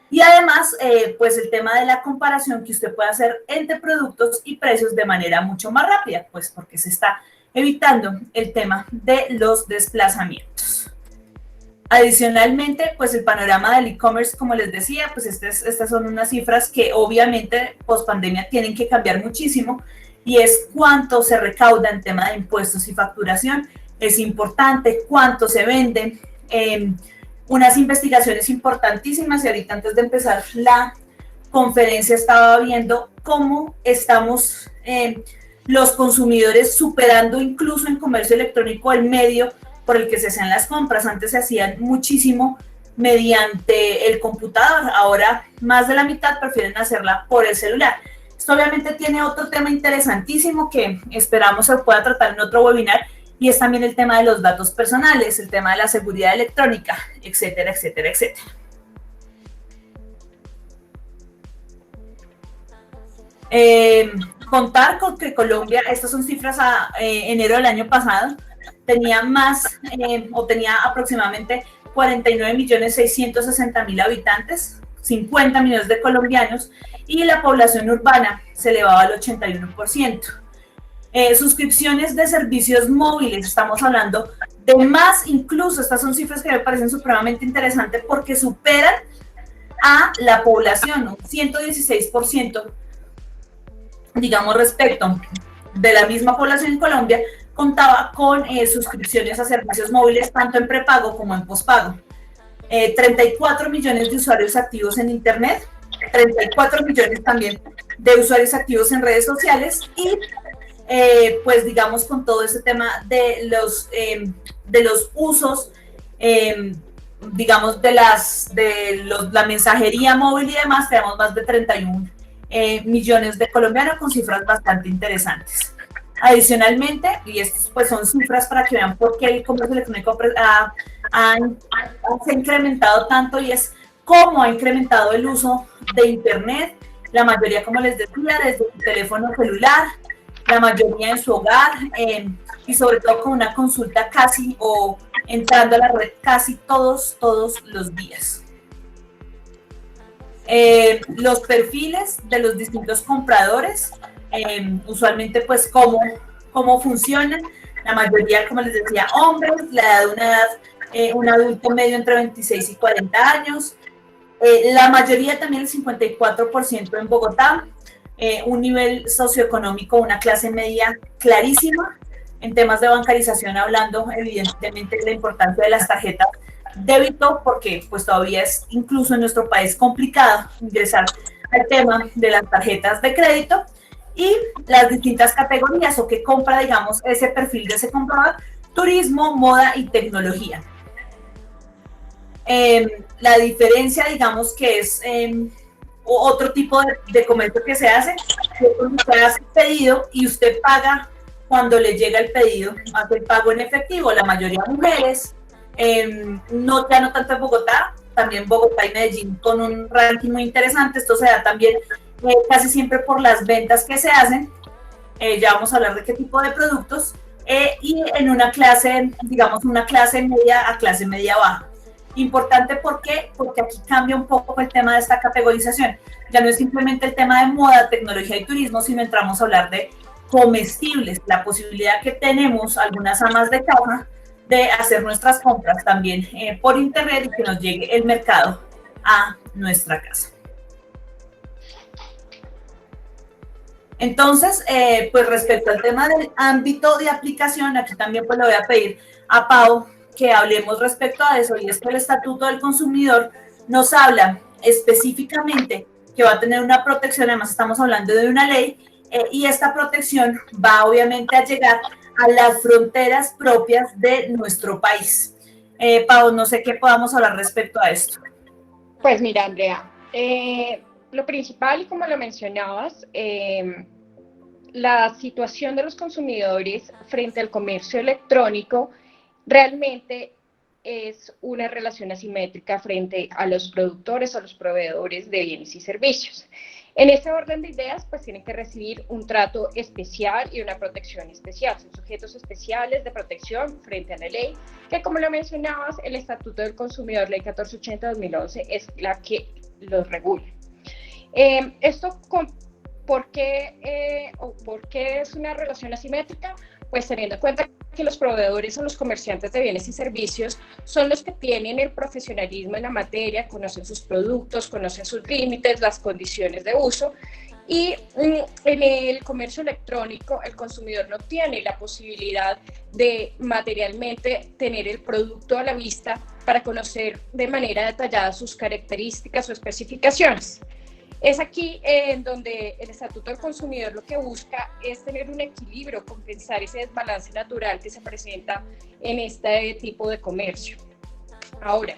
Y además, pues el tema de la comparación que usted puede hacer entre productos y precios de manera mucho más rápida, pues porque se está evitando el tema de los desplazamientos. Adicionalmente, pues el panorama del e-commerce, como les decía, pues estas son unas cifras que obviamente post pandemia tienen que cambiar muchísimo, y es cuánto se recauda en tema de impuestos y facturación. Es importante cuánto se vende. Unas investigaciones importantísimas, y ahorita antes de empezar la conferencia estaba viendo cómo estamos los consumidores superando incluso en comercio electrónico el medio por el que se hacían las compras. Antes se hacían muchísimo mediante el computador, ahora más de la mitad prefieren hacerla por el celular. Esto obviamente tiene otro tema interesantísimo que esperamos se pueda tratar en otro webinar, y es también el tema de los datos personales, el tema de la seguridad electrónica, etcétera, etcétera, etcétera. Contar con que Colombia, estas son cifras a enero del año pasado, tenía aproximadamente 49.660.000 habitantes, 50 millones de colombianos, y la población urbana se elevaba al 81%. Suscripciones de servicios móviles, estamos hablando de más, incluso estas son cifras que me parecen supremamente interesantes porque superan a la población, un 116%, digamos, respecto de la misma población en Colombia, contaba con suscripciones a servicios móviles tanto en prepago como en pospago. 34 millones de usuarios activos en internet, 34 millones también de usuarios activos en redes sociales, y pues digamos con todo este tema de los usos, digamos de la mensajería móvil y demás, tenemos más de 31 millones de colombianos, con cifras bastante interesantes. Adicionalmente, y estas pues son cifras para que vean por qué el comercio electrónico se ha incrementado tanto, y es cómo ha incrementado el uso de internet, la mayoría, como les decía, desde su teléfono celular, la mayoría en su hogar, y sobre todo con una consulta casi o entrando a la red casi todos los días. Los perfiles de los distintos compradores, usualmente pues cómo funcionan, la mayoría, como les decía, hombres, la edad un adulto medio entre 26 y 40 años, la mayoría también, el 54% en Bogotá, un nivel socioeconómico, una clase media clarísima en temas de bancarización, hablando evidentemente de la importancia de las tarjetas débito, porque pues todavía es incluso en nuestro país complicado ingresar al tema de las tarjetas de crédito, y las distintas categorías o que compra, digamos, ese perfil de ese comprador: turismo, moda y tecnología. La diferencia, digamos, que es otro tipo de comercio que se hace, usted hace el pedido y usted paga cuando le llega el pedido, hace el pago en efectivo. La mayoría de mujeres, no, ya no tanto en Bogotá, también Bogotá y Medellín con un ranking muy interesante. Esto se da también casi siempre por las ventas que se hacen, ya vamos a hablar de qué tipo de productos, y en una clase, digamos, una clase media a clase media baja. Importante, ¿por qué? Porque aquí cambia un poco el tema de esta categorización. Ya no es simplemente el tema de moda, tecnología y turismo, sino entramos a hablar de comestibles, la posibilidad que tenemos algunas amas de casa de hacer nuestras compras también por internet y que nos llegue el mercado a nuestra casa. Entonces, pues respecto al tema del ámbito de aplicación, aquí también pues le voy a pedir a Pau que hablemos respecto a eso, y es que el Estatuto del Consumidor nos habla específicamente que va a tener una protección. Además estamos hablando de una ley, y esta protección va obviamente a llegar a las fronteras propias de nuestro país. Pau, no sé qué podamos hablar respecto a esto. Pues mira, Andrea, lo principal, y como lo mencionabas, la situación de los consumidores frente al comercio electrónico realmente es una relación asimétrica frente a los productores o los proveedores de bienes y servicios. En ese orden de ideas, pues tienen que recibir un trato especial y una protección especial. Son sujetos especiales de protección frente a la ley, que, como lo mencionabas, el Estatuto del Consumidor, Ley 1480-2011, es la que los regula. ¿Por qué es una relación asimétrica? Pues teniendo en cuenta que los proveedores o los comerciantes de bienes y servicios son los que tienen el profesionalismo en la materia, conocen sus productos, conocen sus límites, las condiciones de uso, y en el comercio electrónico el consumidor no tiene la posibilidad de materialmente tener el producto a la vista para conocer de manera detallada sus características o especificaciones. Es aquí en donde el Estatuto del Consumidor lo que busca es tener un equilibrio, compensar ese desbalance natural que se presenta en este tipo de comercio. Ahora,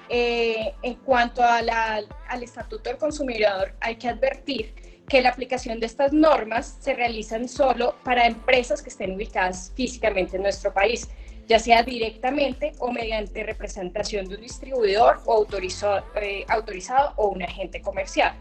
en cuanto al Estatuto del Consumidor, hay que advertir que la aplicación de estas normas se realizan solo para empresas que estén ubicadas físicamente en nuestro país, ya sea directamente o mediante representación de un distribuidor o autorizado o un agente comercial.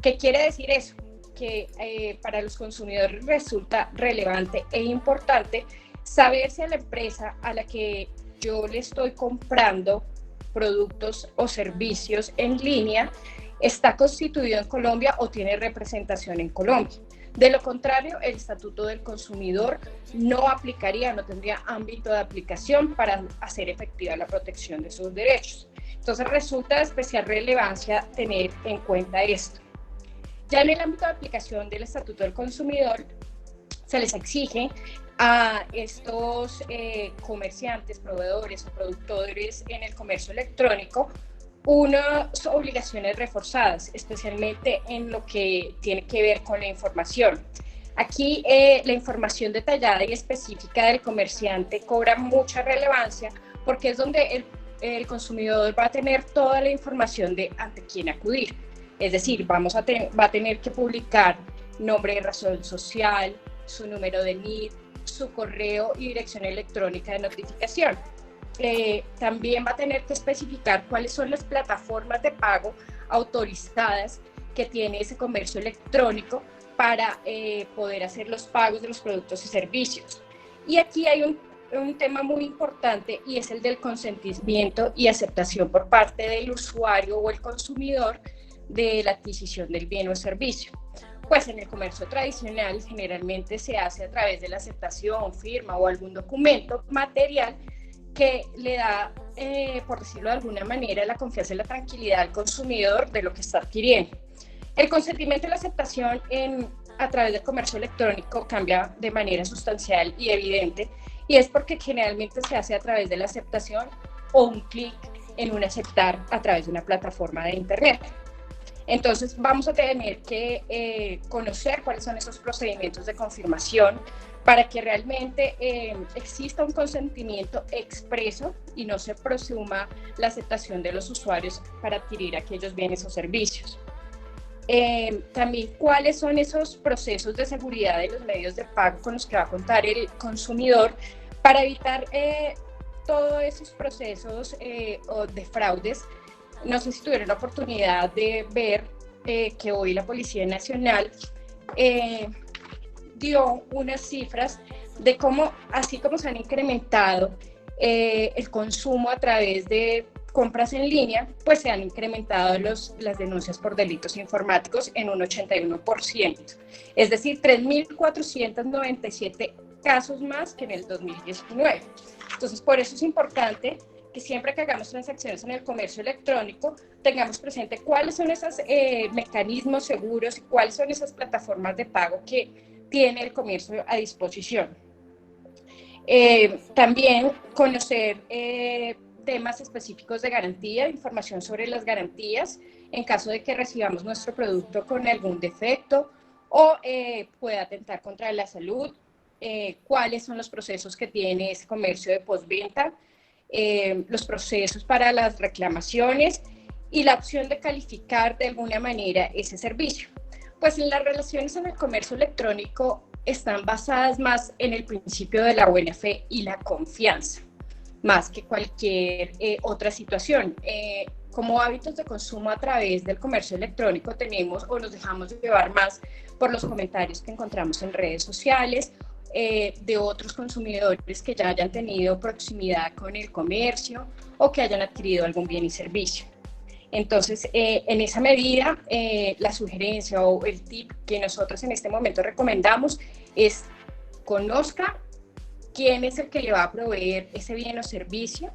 ¿Qué quiere decir eso? Que para los consumidores resulta relevante e importante saber si a la empresa a la que yo le estoy comprando productos o servicios en línea está constituido en Colombia o tiene representación en Colombia. De lo contrario, el Estatuto del Consumidor no aplicaría, no tendría ámbito de aplicación para hacer efectiva la protección de sus derechos. Entonces resulta de especial relevancia tener en cuenta esto. Ya en el ámbito de aplicación del Estatuto del Consumidor, se les exige a estos comerciantes, proveedores o productores en el comercio electrónico unas obligaciones reforzadas, especialmente en lo que tiene que ver con la información. Aquí la información detallada y específica del comerciante cobra mucha relevancia porque es donde el consumidor va a tener toda la información de ante quién acudir. Es decir, va a tener que publicar nombre y razón social, su número de NID, su correo y dirección electrónica de notificación. También va a tener que especificar cuáles son las plataformas de pago autorizadas que tiene ese comercio electrónico para poder hacer los pagos de los productos y servicios. Y aquí hay un tema muy importante, y es el del consentimiento y aceptación por parte del usuario o el consumidor de la adquisición del bien o servicio. Pues en el comercio tradicional generalmente se hace a través de la aceptación, firma o algún documento material que le da, por decirlo de alguna manera, la confianza y la tranquilidad al consumidor de lo que está adquiriendo. El consentimiento y la aceptación a través del comercio electrónico cambia de manera sustancial y evidente, y es porque generalmente se hace a través de la aceptación o un clic en un aceptar a través de una plataforma de internet. Entonces vamos a tener que conocer cuáles son esos procedimientos de confirmación para que realmente exista un consentimiento expreso y no se presuma la aceptación de los usuarios para adquirir aquellos bienes o servicios. También cuáles son esos procesos de seguridad de los medios de pago con los que va a contar el consumidor para evitar todos esos procesos de fraudes. No sé si tuvieron la oportunidad de ver que hoy la Policía Nacional dio unas cifras de cómo, así como se han incrementado el consumo a través de compras en línea, pues se han incrementado las denuncias por delitos informáticos en un 81%, es decir, 3.497 casos más que en el 2019. Entonces, por eso es importante que siempre que hagamos transacciones en el comercio electrónico tengamos presente cuáles son esos mecanismos seguros y cuáles son esas plataformas de pago que tiene el comercio a disposición. También conocer temas específicos de garantía, información sobre las garantías en caso de que recibamos nuestro producto con algún defecto o pueda atentar contra la salud, cuáles son los procesos que tiene ese comercio de postventa, los procesos para las reclamaciones y la opción de calificar de alguna manera ese servicio. Pues las relaciones en el comercio electrónico están basadas más en el principio de la buena fe y la confianza, más que cualquier otra situación. Como hábitos de consumo a través del comercio electrónico tenemos o nos dejamos llevar más por los comentarios que encontramos en redes sociales, de otros consumidores que ya hayan tenido proximidad con el comercio o que hayan adquirido algún bien y servicio. Entonces, en esa medida, la sugerencia o el tip que nosotros en este momento recomendamos es conozca quién es el que le va a proveer ese bien o servicio,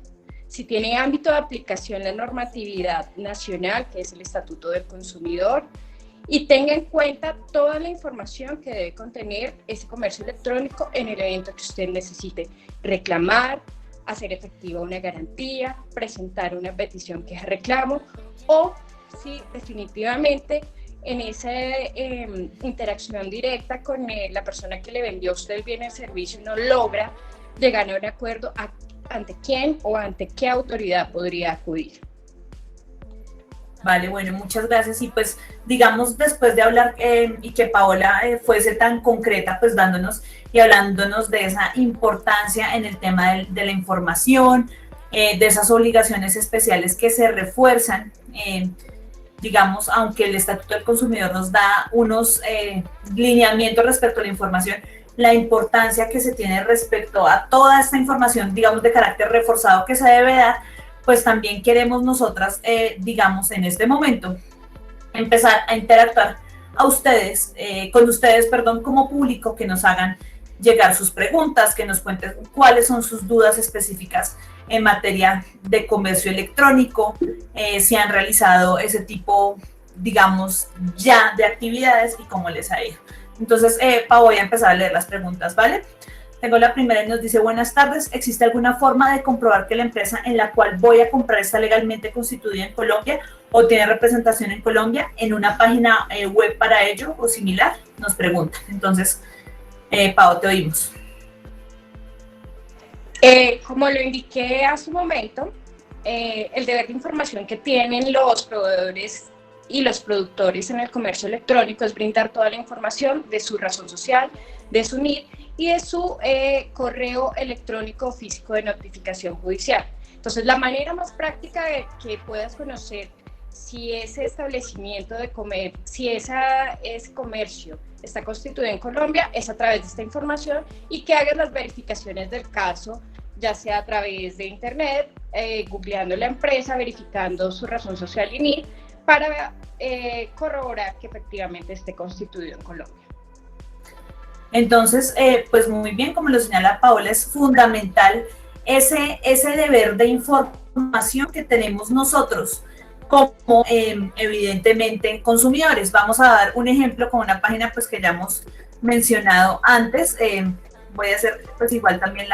si tiene ámbito de aplicación la normatividad nacional, que es el Estatuto del Consumidor, y tenga en cuenta toda la información que debe contener ese comercio electrónico en el evento que usted necesite reclamar, hacer efectiva una garantía, presentar una petición que es reclamo, o si definitivamente en esa interacción directa con la persona que le vendió a usted el bien o el servicio no logra llegar a un acuerdo, ante quién o ante qué autoridad podría acudir. Vale, bueno, muchas gracias. Y pues, digamos, después de hablar y que Paola fuese tan concreta, pues dándonos y hablándonos de esa importancia en el tema de la información, de esas obligaciones especiales que se refuerzan, digamos, aunque el Estatuto del Consumidor nos da unos lineamientos respecto a la información, la importancia que se tiene respecto a toda esta información, digamos, de carácter reforzado que se debe dar, pues también queremos nosotras, digamos, en este momento, empezar a interactuar con ustedes, como público, que nos hagan llegar sus preguntas, que nos cuenten cuáles son sus dudas específicas en materia de comercio electrónico, si han realizado ese tipo, digamos, ya de actividades y cómo les ha ido. Entonces, Pau, voy a empezar a leer las preguntas, ¿vale? Tengo la primera y nos dice: buenas tardes, ¿existe alguna forma de comprobar que la empresa en la cual voy a comprar está legalmente constituida en Colombia o tiene representación en Colombia, en una página web para ello o similar? Nos pregunta. Entonces, Pau, te oímos. Como lo indiqué hace un momento, el deber de información que tienen los proveedores y los productores en el comercio electrónico es brindar toda la información de su razón social, de su NID y de su correo electrónico o físico de notificación judicial. Entonces, la manera más práctica de que puedas conocer si ese establecimiento de comercio, si ese comercio está constituido en Colombia, es a través de esta información y que hagas las verificaciones del caso, ya sea a través de internet, googleando la empresa, verificando su razón social y NID, para corroborar que efectivamente esté constituido en Colombia. Entonces, pues muy bien, como lo señala Paola, es fundamental ese deber de información que tenemos nosotros como evidentemente consumidores. Vamos a dar un ejemplo con una página pues que ya hemos mencionado antes. Voy a hacer pues igual también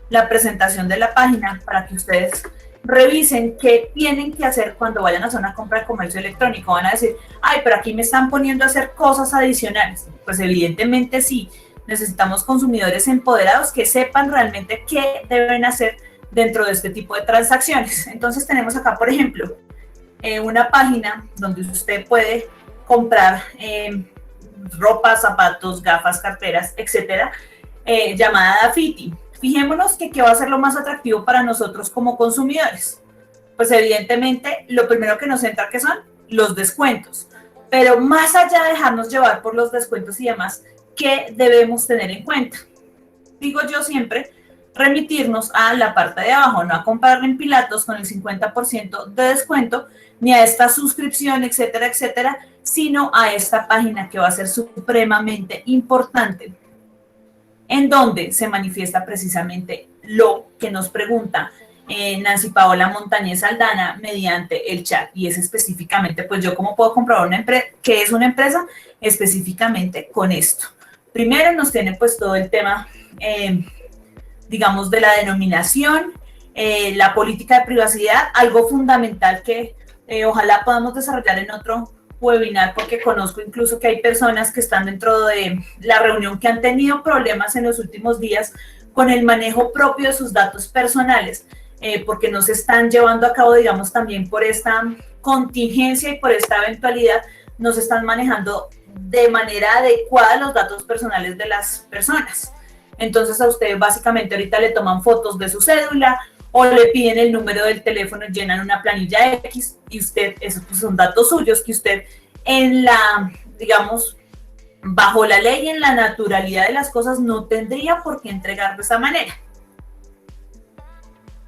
la presentación de la página para que ustedes revisen qué tienen que hacer cuando vayan a hacer una compra de comercio electrónico. Van a decir, ay, pero aquí me están poniendo a hacer cosas adicionales. Pues evidentemente sí, necesitamos consumidores empoderados que sepan realmente qué deben hacer dentro de este tipo de transacciones. Entonces tenemos acá, por ejemplo, una página donde usted puede comprar ropa, zapatos, gafas, carteras, etcétera, llamada Dafiti. Fijémonos que qué va a ser lo más atractivo para nosotros como consumidores. Pues evidentemente lo primero que nos entra que son los descuentos, pero más allá de dejarnos llevar por los descuentos y demás, ¿qué debemos tener en cuenta? Digo yo siempre, remitirnos a la parte de abajo, no a comprar en Pilatos con el 50% de descuento, ni a esta suscripción, etcétera, etcétera, sino a esta página que va a ser supremamente importante, en donde se manifiesta precisamente lo que nos pregunta Nancy Paola Montañez Aldana mediante el chat, y es específicamente, pues yo cómo puedo comprobar una empresa, qué es una empresa, específicamente con esto. Primero nos tiene pues todo el tema, digamos, de la denominación, la política de privacidad, algo fundamental que ojalá podamos desarrollar en otro webinar, porque conozco incluso que hay personas que están dentro de la reunión que han tenido problemas en los últimos días con el manejo propio de sus datos personales, porque no se están llevando a cabo, digamos, también por esta contingencia y por esta eventualidad, no se están manejando de manera adecuada los datos personales de las personas. Entonces a usted básicamente ahorita le toman fotos de su cédula o le piden el número del teléfono, llenan una planilla X y usted, esos pues son datos suyos que usted en la, digamos, bajo la ley, en la naturalidad de las cosas, no tendría por qué entregar de esa manera.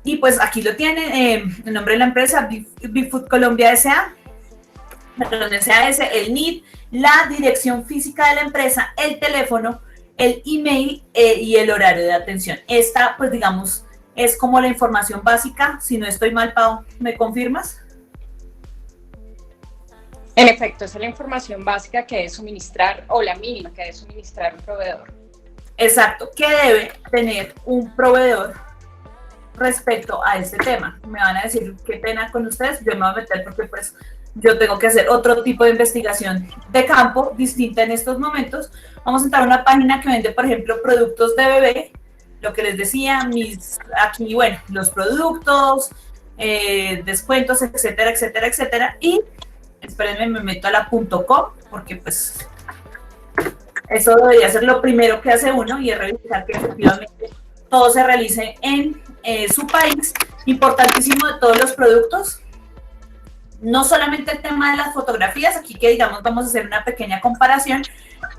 Y pues aquí lo tiene, el nombre de la empresa, Bifood Colombia S.A., SAS, el NID, la dirección física de la empresa, el teléfono, el email y el horario de atención. Esta, pues digamos, es como la información básica. Si no estoy mal, Pau, ¿me confirmas? En efecto, esa es la información básica que debe suministrar, o la mínima que debe suministrar un proveedor. Exacto. ¿Qué debe tener un proveedor respecto a este tema? Me van a decir, qué pena con ustedes, yo me voy a meter porque pues yo tengo que hacer otro tipo de investigación de campo distinta en estos momentos. Vamos a entrar a una página que vende, por ejemplo, productos de bebé, lo que les decía, aquí, bueno, los productos, descuentos, etcétera, etcétera, etcétera. Y, espérenme, me meto a la .com, porque pues eso debería ser lo primero que hace uno, y es revisar que efectivamente todo se realice en su país. Importantísimo de todos los productos, no solamente el tema de las fotografías, aquí que digamos vamos a hacer una pequeña comparación,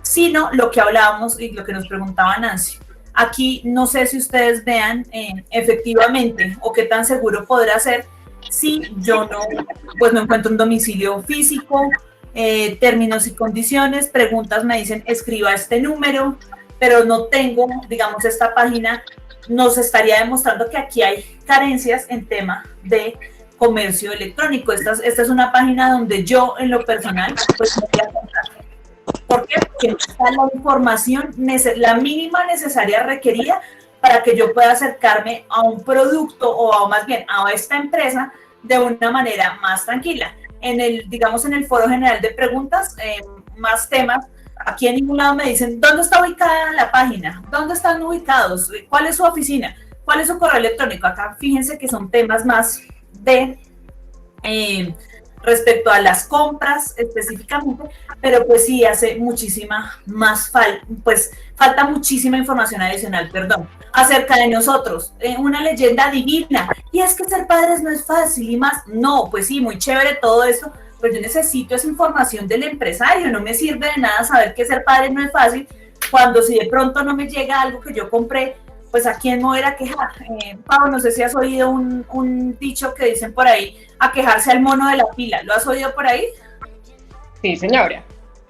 sino lo que hablábamos y lo que nos preguntaba Nancy. Aquí no sé si ustedes vean efectivamente o qué tan seguro podrá ser si yo no encuentro un domicilio físico, términos y condiciones, preguntas me dicen escriba este número, pero no tengo, digamos, esta página nos estaría demostrando que aquí hay carencias en tema de comercio electrónico. Esta es una página donde yo en lo personal pues me voy a comprar. ¿Por qué? Porque no está la información, la mínima necesaria requerida para que yo pueda acercarme a un producto o más bien a esta empresa de una manera más tranquila. Digamos, en el foro general de preguntas, más temas, aquí en ningún lado me dicen dónde está ubicada la página, dónde están ubicados, cuál es su oficina, cuál es su correo electrónico. Acá fíjense que son temas más de respecto a las compras específicamente, pero pues sí hace muchísima más falta muchísima información adicional, acerca de nosotros, una leyenda divina, y es que ser padres no es fácil y más, no, pues sí, muy chévere todo esto, pues yo necesito esa información del empresario, no me sirve de nada saber que ser padre no es fácil, cuando si de pronto no me llega algo que yo compré, pues a quién me voy a quejar. Pau, no sé si has oído un dicho que dicen por ahí, a quejarse al mono de la pila. ¿Lo has oído por ahí? Sí, señora.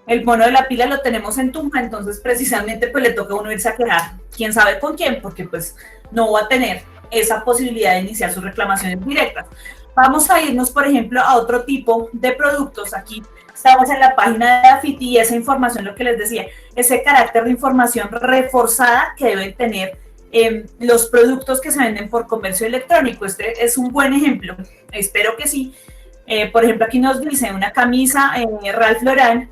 El mono de la pila lo tenemos en Tunja, entonces precisamente pues le toca a uno irse a quejar, quién sabe con quién, porque pues no va a tener esa posibilidad de iniciar sus reclamaciones directas. Vamos a irnos, por ejemplo, a otro tipo de productos. Aquí estamos en la página de Dafiti y esa información, lo que les decía, ese carácter de información reforzada que deben tener los productos que se venden por comercio electrónico. Este es un buen ejemplo, espero que sí. Por ejemplo, aquí nos dice una camisa Ralph Lauren,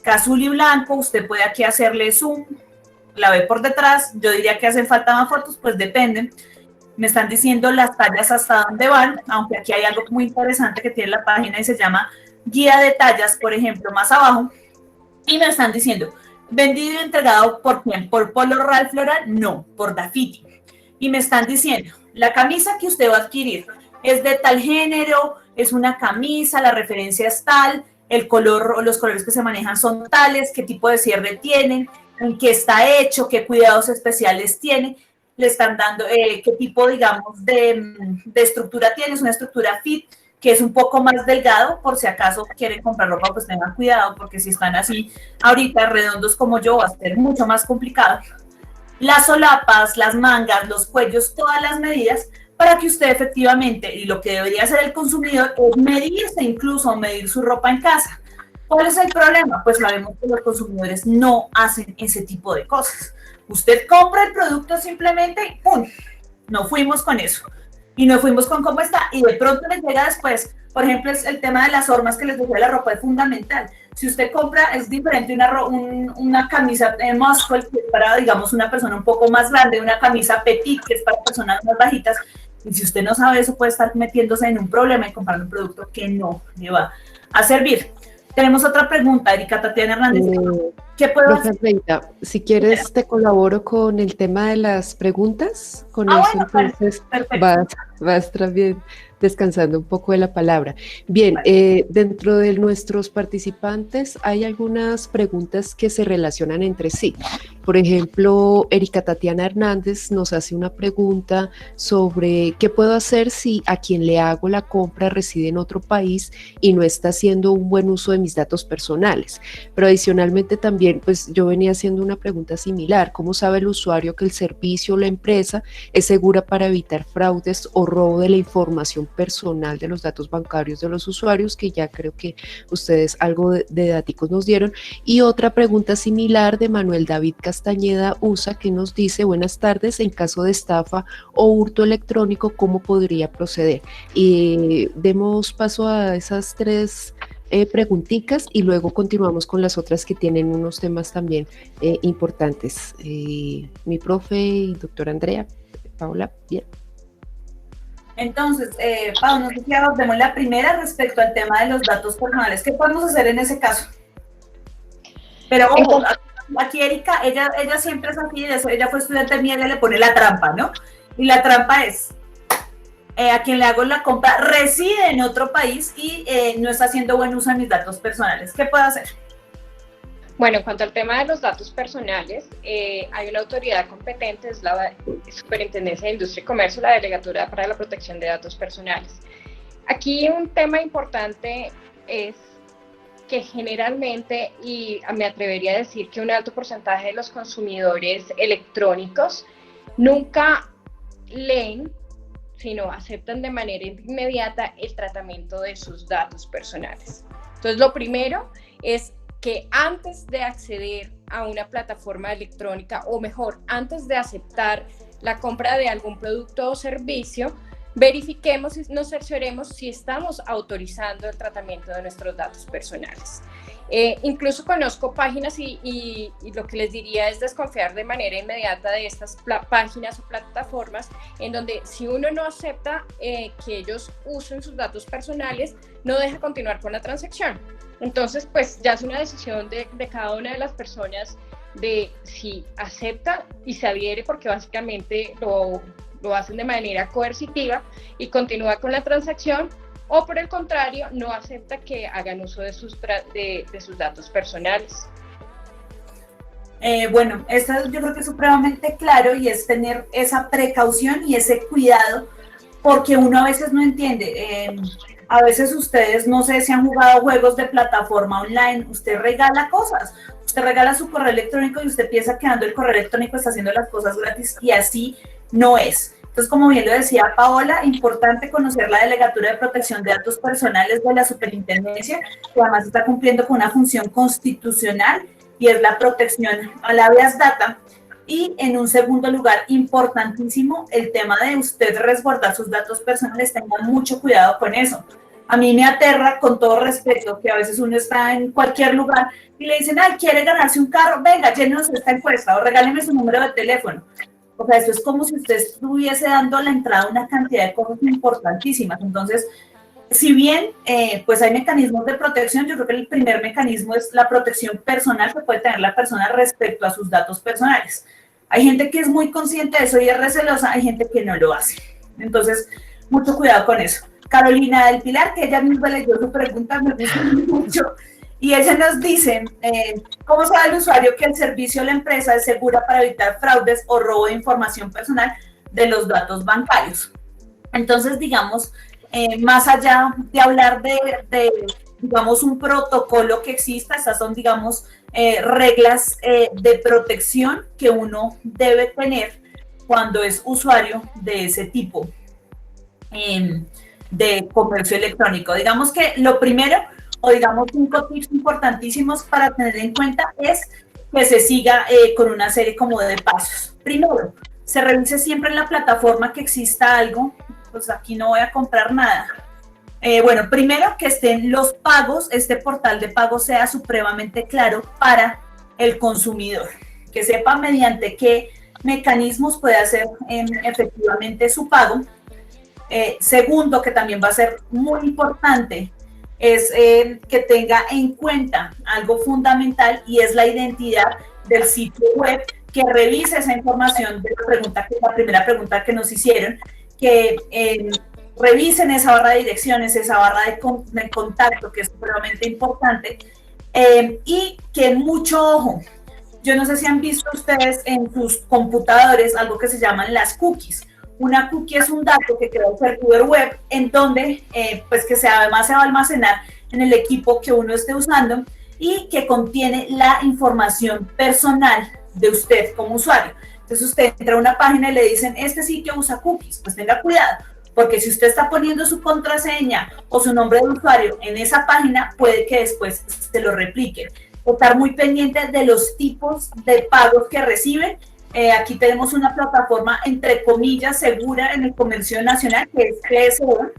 azul y blanco, usted puede aquí hacerle zoom, la ve por detrás, yo diría que hacen falta más fotos, pues dependen. Me están diciendo las tallas hasta dónde van, aunque aquí hay algo muy interesante que tiene la página y se llama guía de tallas, por ejemplo, más abajo, y me están diciendo, vendido y entregado ¿por quién? ¿Por Polo Ralph Lauren? No, por Dafiti. Y me están diciendo, la camisa que usted va a adquirir es de tal género, es una camisa, la referencia es tal, el color o los colores que se manejan son tales, qué tipo de cierre tienen, en qué está hecho, qué cuidados especiales tiene, le están dando qué tipo, digamos, de estructura tiene, es una estructura fit, que es un poco más delgado, por si acaso quieren comprar ropa, pues tengan cuidado, porque si están así ahorita redondos como yo, va a ser mucho más complicado. Las solapas, las mangas, los cuellos, todas las medidas, para que usted efectivamente, y lo que debería hacer el consumidor es medirse incluso, medir su ropa en casa. ¿Cuál es el problema? Pues sabemos que los consumidores no hacen ese tipo de cosas. Usted compra el producto simplemente y ¡pum! No fuimos con eso. Y no fuimos con cómo está. Y de pronto les llega después, por ejemplo, es el tema de las hormas que les decía, la ropa es fundamental. Si usted compra, es diferente una camisa muscle, que es para, digamos, una persona un poco más grande, una camisa petit, que es para personas más bajitas. Y si usted no sabe eso, puede estar metiéndose en un problema y comprando un producto que no le va a servir. Tenemos otra pregunta, Erika Tatiana Hernández. ¿Qué puedo hacer? Reina, si quieres te colaboro con el tema de las preguntas. Con eso bueno, entonces vas también descansando un poco de la palabra. Bien, dentro de nuestros participantes hay algunas preguntas que se relacionan entre sí. Por ejemplo, Erika Tatiana Hernández nos hace una pregunta sobre qué puedo hacer si a quien le hago la compra reside en otro país y no está haciendo un buen uso de mis datos personales. Pero adicionalmente también, pues yo venía haciendo una pregunta similar. ¿Cómo sabe el usuario que el servicio o la empresa es segura para evitar fraudes o robo de la información personal de los datos bancarios de los usuarios? Que ya creo que ustedes algo de daticos nos dieron. Y otra pregunta similar de Manuel David Castañeda USA, que nos dice: buenas tardes, en caso de estafa o hurto electrónico, ¿cómo podría proceder? Y demos paso a esas tres preguntitas y luego continuamos con las otras que tienen unos temas también importantes. Mi profe y doctora Andrea, Paola, bien. Entonces, Pau, nos vemos la primera respecto al tema de los datos personales. ¿Qué podemos hacer en ese caso? Pero ojo, aquí Erika, ella siempre es así, ella fue estudiante mía, ella le pone la trampa, ¿no? Y la trampa es, a quien le hago la compra reside en otro país y no está haciendo buen uso de mis datos personales. ¿Qué puedo hacer? Bueno, en cuanto al tema de los datos personales, hay una autoridad competente, es la Superintendencia de Industria y Comercio, la Delegatura para la Protección de Datos Personales. Aquí un tema importante es que generalmente, y me atrevería a decir que un alto porcentaje de los consumidores electrónicos nunca leen, sino aceptan de manera inmediata el tratamiento de sus datos personales. Entonces, lo primero es que antes de acceder a una plataforma electrónica, o mejor, antes de aceptar la compra de algún producto o servicio, verifiquemos y nos cercioremos si estamos autorizando el tratamiento de nuestros datos personales. Incluso conozco páginas y lo que les diría es desconfiar de manera inmediata de estas páginas o plataformas en donde si uno no acepta que ellos usen sus datos personales, no deja continuar con la transacción. Entonces, pues ya es una decisión de cada una de las personas de si acepta y se adhiere, porque básicamente lo hacen de manera coercitiva y continúa con la transacción, o por el contrario, no acepta que hagan uso de sus datos personales. Bueno, esto yo creo que es supremamente claro y es tener esa precaución y ese cuidado, porque uno a veces no entiende. A veces ustedes, no sé si han jugado juegos de plataforma online, usted regala cosas, usted regala su correo electrónico y usted piensa que dando el correo electrónico está haciendo las cosas gratis y así no es. Entonces, como bien lo decía Paola, importante conocer la Delegatura de Protección de Datos Personales de la Superintendencia, que además está cumpliendo con una función constitucional y es la protección a la habeas data. Y en un segundo lugar, importantísimo, el tema de usted resguardar sus datos personales, tenga mucho cuidado con eso. A mí me aterra, con todo respeto, que a veces uno está en cualquier lugar y le dicen, ay, ¿quiere ganarse un carro? Venga, llénenos esta encuesta o regáleme su número de teléfono. O sea, eso es como si usted estuviese dando la entrada a una cantidad de cosas importantísimas. Entonces, si bien pues hay mecanismos de protección, yo creo que el primer mecanismo es la protección personal que puede tener la persona respecto a sus datos personales. Hay gente que es muy consciente de eso y es recelosa, hay gente que no lo hace. Entonces, mucho cuidado con eso. Carolina del Pilar, que ella misma leyó su pregunta, me gustó mucho. Y ella nos dice, ¿cómo sabe el usuario que el servicio de la empresa es segura para evitar fraudes o robo de información personal de los datos bancarios? Entonces, digamos, más allá de hablar de, digamos, un protocolo que exista, esas son, digamos, reglas de protección que uno debe tener cuando es usuario de ese tipo de comercio electrónico. Digamos que lo primero, o digamos 5 tips importantísimos para tener en cuenta es que se siga con una serie como de pasos. Primero, se revise siempre en la plataforma que exista algo, pues aquí no voy a comprar nada. Bueno, primero que estén los pagos, este portal de pagos sea supremamente claro para el consumidor, que sepa mediante qué mecanismos puede hacer efectivamente su pago. Segundo, que también va a ser muy importante, es que tenga en cuenta algo fundamental y es la identidad del sitio web, que revise esa información de la primera pregunta que nos hicieron, que revisen esa barra de direcciones, esa barra de contacto, que es supremamente importante, y que mucho ojo. Yo no sé si han visto ustedes en sus computadores algo que se llaman las cookies. Una cookie es un dato que crea un servidor web en donde, pues que además se va a almacenar en el equipo que uno esté usando y que contiene la información personal de usted como usuario. Entonces usted entra a una página y le dicen, este sitio usa cookies, pues tenga cuidado, porque si usted está poniendo su contraseña o su nombre de usuario en esa página, puede que después se lo repliquen. Estar muy pendiente de los tipos de pagos que reciben. Aquí tenemos una plataforma, entre comillas, segura en el comercio nacional, que es PSO,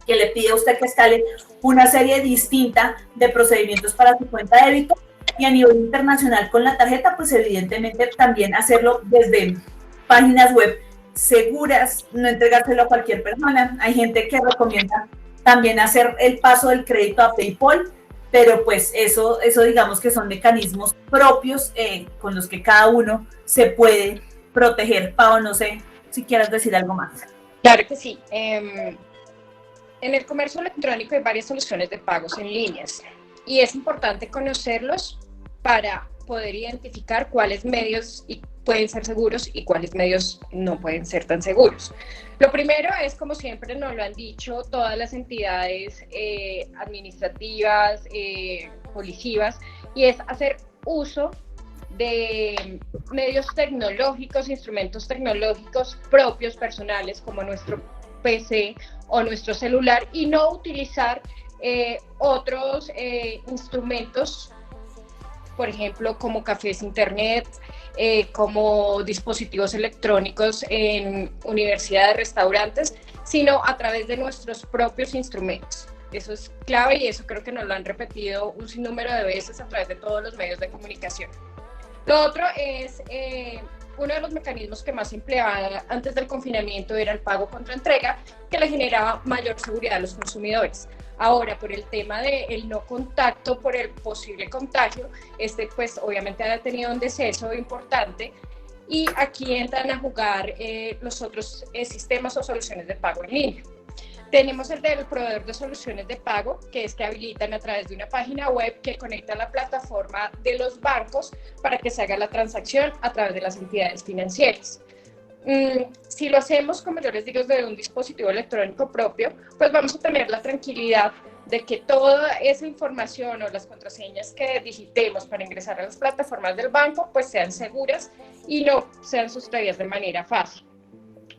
que le pide a usted que instale una serie distinta de procedimientos para su cuenta de débito, y a nivel internacional con la tarjeta, pues evidentemente también hacerlo desde páginas web seguras, no entregárselo a cualquier persona. Hay gente que recomienda también hacer el paso del crédito a PayPal, pero pues eso digamos que son mecanismos propios con los que cada uno se puede proteger. Pau, no sé si quieras decir algo más. Claro que sí. En el comercio electrónico hay varias soluciones de pagos en líneas y es importante conocerlos para poder identificar cuáles medios pueden ser seguros y cuáles medios no pueden ser tan seguros. Lo primero es, como siempre nos lo han dicho todas las entidades administrativas, policivas, y es hacer uso de medios tecnológicos, instrumentos tecnológicos propios, personales, como nuestro PC o nuestro celular, y no utilizar otros instrumentos, por ejemplo, como cafés internet, como dispositivos electrónicos en universidades, restaurantes, sino a través de nuestros propios instrumentos. Eso es clave y eso creo que nos lo han repetido un sinnúmero de veces a través de todos los medios de comunicación. Lo otro es, uno de los mecanismos que más se empleaba antes del confinamiento era el pago contra entrega, que le generaba mayor seguridad a los consumidores. Ahora, por el tema del no contacto, por el posible contagio, pues obviamente ha tenido un deceso importante, y aquí entran a jugar los otros sistemas o soluciones de pago en línea. Tenemos el del proveedor de soluciones de pago, que es que habilitan a través de una página web que conecta a la plataforma de los bancos para que se haga la transacción a través de las entidades financieras. Si lo hacemos, como yo les digo, desde un dispositivo electrónico propio, pues vamos a tener la tranquilidad de que toda esa información o las contraseñas que digitemos para ingresar a las plataformas del banco pues sean seguras y no sean sustraídas de manera fácil.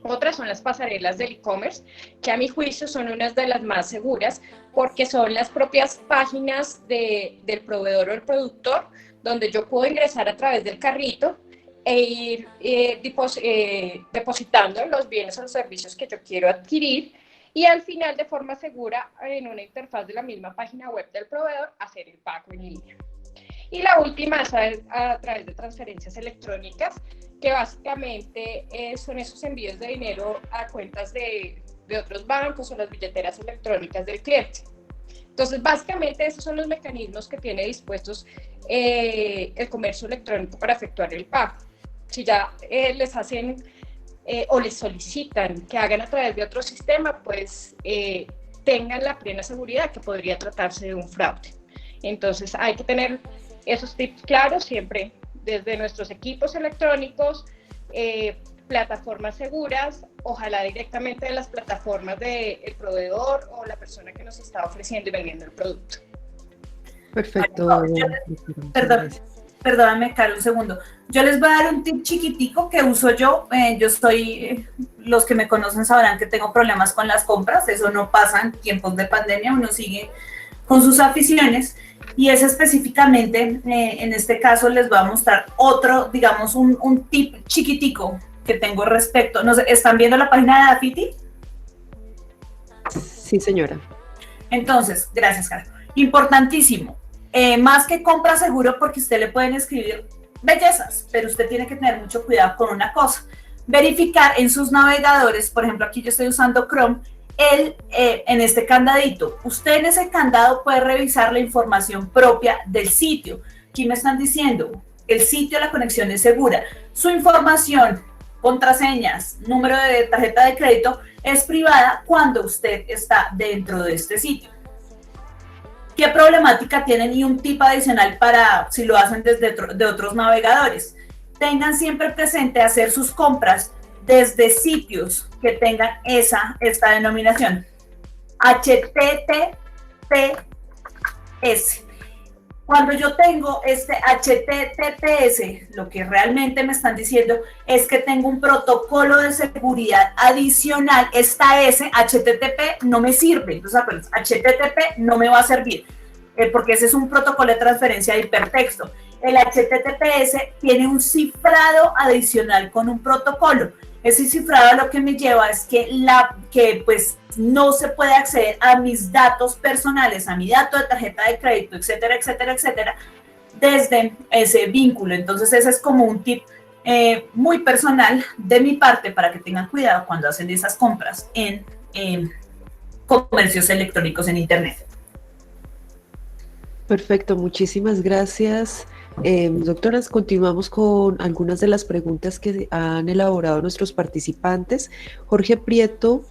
Otras son las pasarelas del e-commerce, que a mi juicio son unas de las más seguras porque son las propias páginas del proveedor o el productor donde yo puedo ingresar a través del carrito e ir depositando los bienes o los servicios que yo quiero adquirir y al final de forma segura en una interfaz de la misma página web del proveedor hacer el pago en línea. Y la última es a través de transferencias electrónicas, que básicamente son esos envíos de dinero a cuentas de otros bancos o las billeteras electrónicas del cliente. Entonces, básicamente esos son los mecanismos que tiene dispuestos el comercio electrónico para efectuar el pago. Si ya les hacen o les solicitan que hagan a través de otro sistema, pues tengan la plena seguridad que podría tratarse de un fraude. Entonces, hay que tener esos tips claros siempre desde nuestros equipos electrónicos, plataformas seguras, ojalá directamente de las plataformas del proveedor o la persona que nos está ofreciendo y vendiendo el producto. Perfecto. Perdóname, Carlos, un segundo. Yo les voy a dar un tip chiquitico que uso yo. Los que me conocen sabrán que tengo problemas con las compras. Eso no pasa en tiempos de pandemia, uno sigue con sus aficiones. Y es específicamente, en este caso les voy a mostrar otro, digamos, un tip chiquitico que tengo respecto. No sé, ¿están viendo la página de Dafiti? Sí, señora. Entonces, gracias, Carlos. Importantísimo. Más que compra seguro, porque usted le pueden escribir bellezas, pero usted tiene que tener mucho cuidado con una cosa. Verificar en sus navegadores, por ejemplo, aquí yo estoy usando Chrome, en este candadito. Usted en ese candado puede revisar la información propia del sitio. Aquí me están diciendo, el sitio, la conexión es segura. Su información, contraseñas, número de tarjeta de crédito es privada cuando usted está dentro de este sitio. ¿Qué problemática tienen? Y un tip adicional para si lo hacen desde de otros navegadores. Tengan siempre presente hacer sus compras desde sitios que tengan esta denominación. HTTPS. Cuando yo tengo este HTTPS, lo que realmente me están diciendo es que tengo un protocolo de seguridad adicional. Esta S, HTTP, no me sirve. Entonces, HTTP no me va a servir, porque ese es un protocolo de transferencia de hipertexto. El HTTPS tiene un cifrado adicional con un protocolo. Ese cifrado lo que me lleva es que pues no se puede acceder a mis datos personales, a mi dato de tarjeta de crédito, etcétera, etcétera, etcétera, desde ese vínculo. Entonces ese es como un tip muy personal de mi parte para que tengan cuidado cuando hacen esas compras en comercios electrónicos en internet. Perfecto, muchísimas gracias. Doctoras, continuamos con algunas de las preguntas que han elaborado nuestros participantes. Jorge Prieto